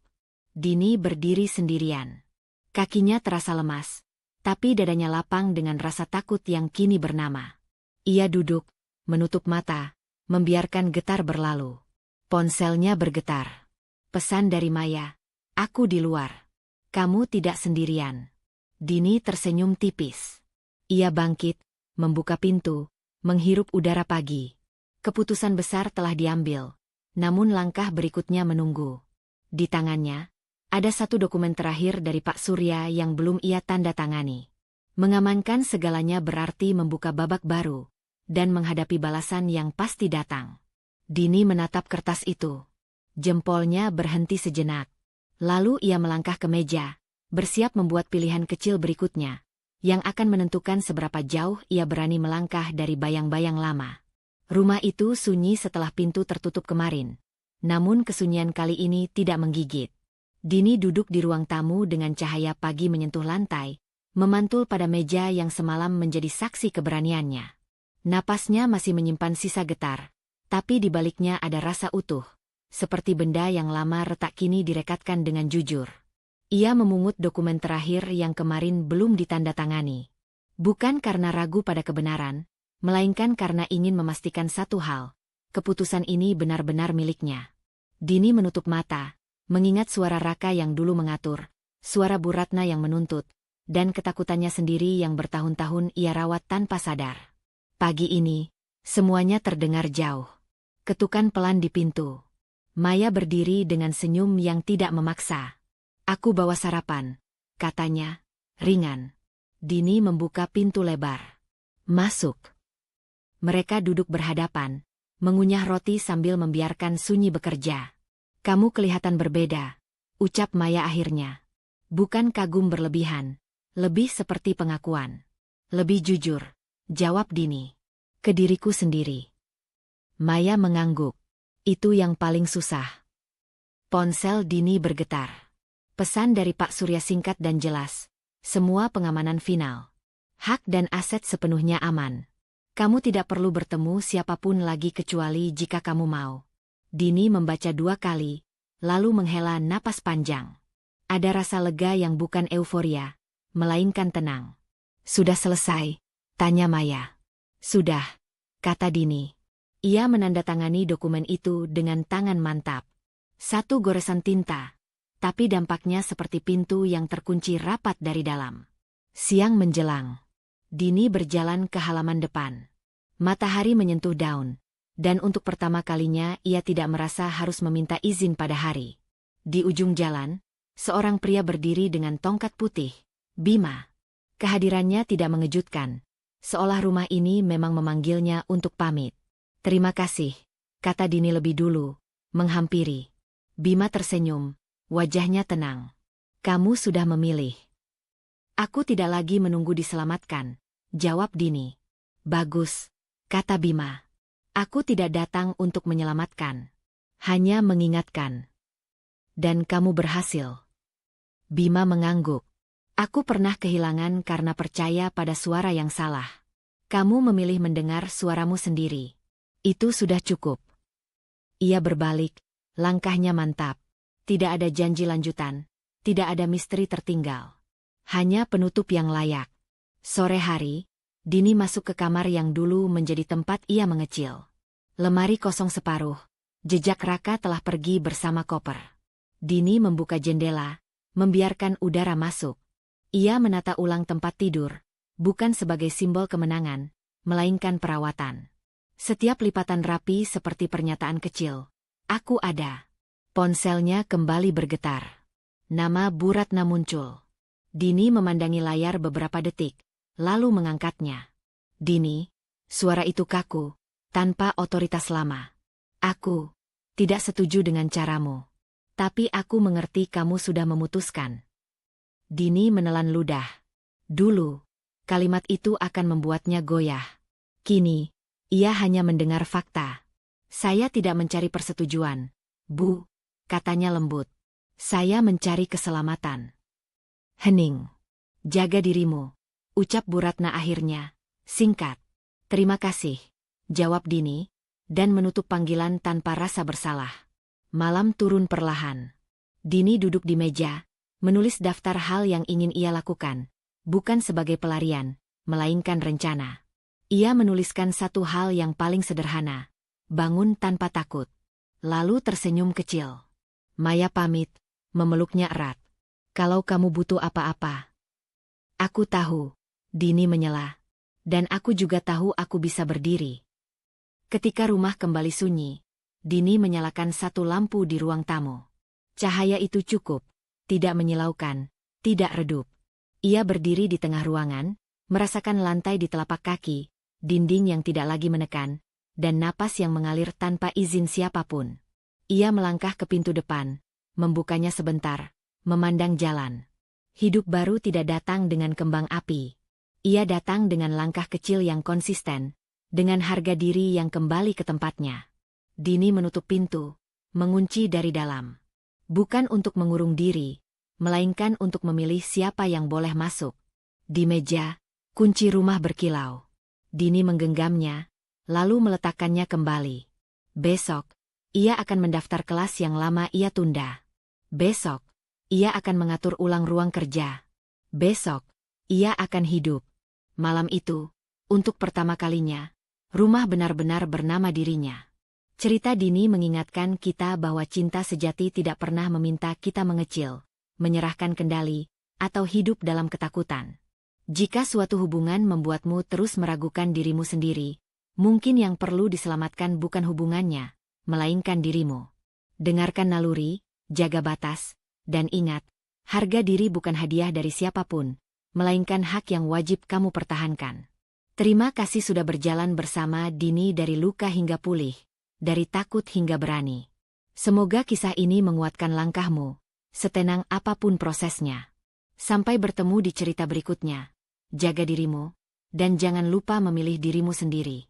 Dini berdiri sendirian. Kakinya terasa lemas, tapi dadanya lapang dengan rasa takut yang kini bernama. Ia duduk, menutup mata, membiarkan getar berlalu. Ponselnya bergetar. Pesan dari Maya, aku di luar. Kamu tidak sendirian. Dini tersenyum tipis. Ia bangkit, membuka pintu, menghirup udara pagi. Keputusan besar telah diambil, namun langkah berikutnya menunggu. Di tangannya, ada satu dokumen terakhir dari Pak Surya yang belum ia tanda tangani. Mengamankan segalanya berarti membuka babak baru, dan menghadapi balasan yang pasti datang. Dini menatap kertas itu. Jempolnya berhenti sejenak. Lalu ia melangkah ke meja, bersiap membuat pilihan kecil berikutnya, yang akan menentukan seberapa jauh ia berani melangkah dari bayang-bayang lama. Rumah itu sunyi setelah pintu tertutup kemarin. Namun kesunyian kali ini tidak menggigit. Dini duduk di ruang tamu dengan cahaya pagi menyentuh lantai, memantul pada meja yang semalam menjadi saksi keberaniannya. Napasnya masih menyimpan sisa getar, tapi di baliknya ada rasa utuh, seperti benda yang lama retak kini direkatkan dengan jujur. Ia memungut dokumen terakhir yang kemarin belum ditandatangani. Bukan karena ragu pada kebenaran, melainkan karena ingin memastikan satu hal, keputusan ini benar-benar miliknya. Dini menutup mata, mengingat suara Raka yang dulu mengatur, suara Bu Ratna yang menuntut, dan ketakutannya sendiri yang bertahun-tahun ia rawat tanpa sadar. Pagi ini, semuanya terdengar jauh. Ketukan pelan di pintu. Maya berdiri dengan senyum yang tidak memaksa. "Aku bawa sarapan," katanya, ringan. Dini membuka pintu lebar. "Masuk." Mereka duduk berhadapan, mengunyah roti sambil membiarkan sunyi bekerja. "Kamu kelihatan berbeda," ucap Maya akhirnya. Bukan kagum berlebihan, lebih seperti pengakuan. "Lebih jujur," jawab Dini. "Ke diriku sendiri." Maya mengangguk. "Itu yang paling susah." Ponsel Dini bergetar. Pesan dari Pak Surya singkat dan jelas. Semua pengamanan final. Hak dan aset sepenuhnya aman. Kamu tidak perlu bertemu siapapun lagi kecuali jika kamu mau. Dini membaca 2 kali, lalu menghela napas panjang. Ada rasa lega yang bukan euforia, melainkan tenang. "Sudah selesai?" tanya Maya. "Sudah," kata Dini. Ia menandatangani dokumen itu dengan tangan mantap. Satu goresan tinta, tapi dampaknya seperti pintu yang terkunci rapat dari dalam. Siang menjelang. Dini berjalan ke halaman depan. Matahari menyentuh daun, dan untuk pertama kalinya ia tidak merasa harus meminta izin pada hari. Di ujung jalan, seorang pria berdiri dengan tongkat putih, Bima. Kehadirannya tidak mengejutkan, seolah rumah ini memang memanggilnya untuk pamit. "Terima kasih," kata Dini lebih dulu, menghampiri. Bima tersenyum, wajahnya tenang. "Kamu sudah memilih." "Aku tidak lagi menunggu diselamatkan," jawab Dini. "Bagus," kata Bima. "Aku tidak datang untuk menyelamatkan, hanya mengingatkan." "Dan kamu berhasil." Bima mengangguk. "Aku pernah kehilangan karena percaya pada suara yang salah. Kamu memilih mendengar suaramu sendiri. Itu sudah cukup." Ia berbalik, langkahnya mantap. Tidak ada janji lanjutan, tidak ada misteri tertinggal. Hanya penutup yang layak. Sore hari, Dini masuk ke kamar yang dulu menjadi tempat ia mengecil. Lemari kosong separuh, jejak Raka telah pergi bersama koper. Dini membuka jendela, membiarkan udara masuk. Ia menata ulang tempat tidur, bukan sebagai simbol kemenangan, melainkan perawatan. Setiap lipatan rapi seperti pernyataan kecil. "Aku ada." Ponselnya kembali bergetar. Nama Bu Ratna muncul. Dini memandangi layar beberapa detik, lalu mengangkatnya. "Dini," suara itu kaku, tanpa otoritas lama. "Aku tidak setuju dengan caramu. Tapi aku mengerti kamu sudah memutuskan." Dini menelan ludah. Dulu, kalimat itu akan membuatnya goyah. Kini, ia hanya mendengar fakta. "Saya tidak mencari persetujuan, Bu," katanya lembut. "Saya mencari keselamatan." Hening. "Jaga dirimu," ucap Bu Ratna akhirnya, singkat. "Terima kasih," jawab Dini, dan menutup panggilan tanpa rasa bersalah. Malam turun perlahan. Dini duduk di meja, menulis daftar hal yang ingin ia lakukan, bukan sebagai pelarian, melainkan rencana. Ia menuliskan satu hal yang paling sederhana, bangun tanpa takut. Lalu tersenyum kecil. Maya pamit, memeluknya erat. "Kalau kamu butuh apa-apa." "Aku tahu," Dini menyela. "Dan aku juga tahu aku bisa berdiri." Ketika rumah kembali sunyi, Dini menyalakan satu lampu di ruang tamu. Cahaya itu cukup, tidak menyilaukan, tidak redup. Ia berdiri di tengah ruangan, merasakan lantai di telapak kaki, dinding yang tidak lagi menekan, dan napas yang mengalir tanpa izin siapapun. Ia melangkah ke pintu depan, membukanya sebentar, memandang jalan. Hidup baru tidak datang dengan kembang api. Ia datang dengan langkah kecil yang konsisten, dengan harga diri yang kembali ke tempatnya. Dini menutup pintu, mengunci dari dalam. Bukan untuk mengurung diri, melainkan untuk memilih siapa yang boleh masuk. Di meja, kunci rumah berkilau. Dini menggenggamnya, lalu meletakkannya kembali. Besok, ia akan mendaftar kelas yang lama ia tunda. Besok, ia akan mengatur ulang ruang kerja. Besok, ia akan hidup. Malam itu, untuk pertama kalinya, rumah benar-benar bernama dirinya. Cerita Dini mengingatkan kita bahwa cinta sejati tidak pernah meminta kita mengecil, menyerahkan kendali, atau hidup dalam ketakutan. Jika suatu hubungan membuatmu terus meragukan dirimu sendiri, mungkin yang perlu diselamatkan bukan hubungannya, melainkan dirimu. Dengarkan naluri, jaga batas, dan ingat, harga diri bukan hadiah dari siapapun, melainkan hak yang wajib kamu pertahankan. Terima kasih sudah berjalan bersama Dini dari luka hingga pulih, dari takut hingga berani. Semoga kisah ini menguatkan langkahmu, setenang apapun prosesnya. Sampai bertemu di cerita berikutnya. Jaga dirimu, dan jangan lupa memilih dirimu sendiri.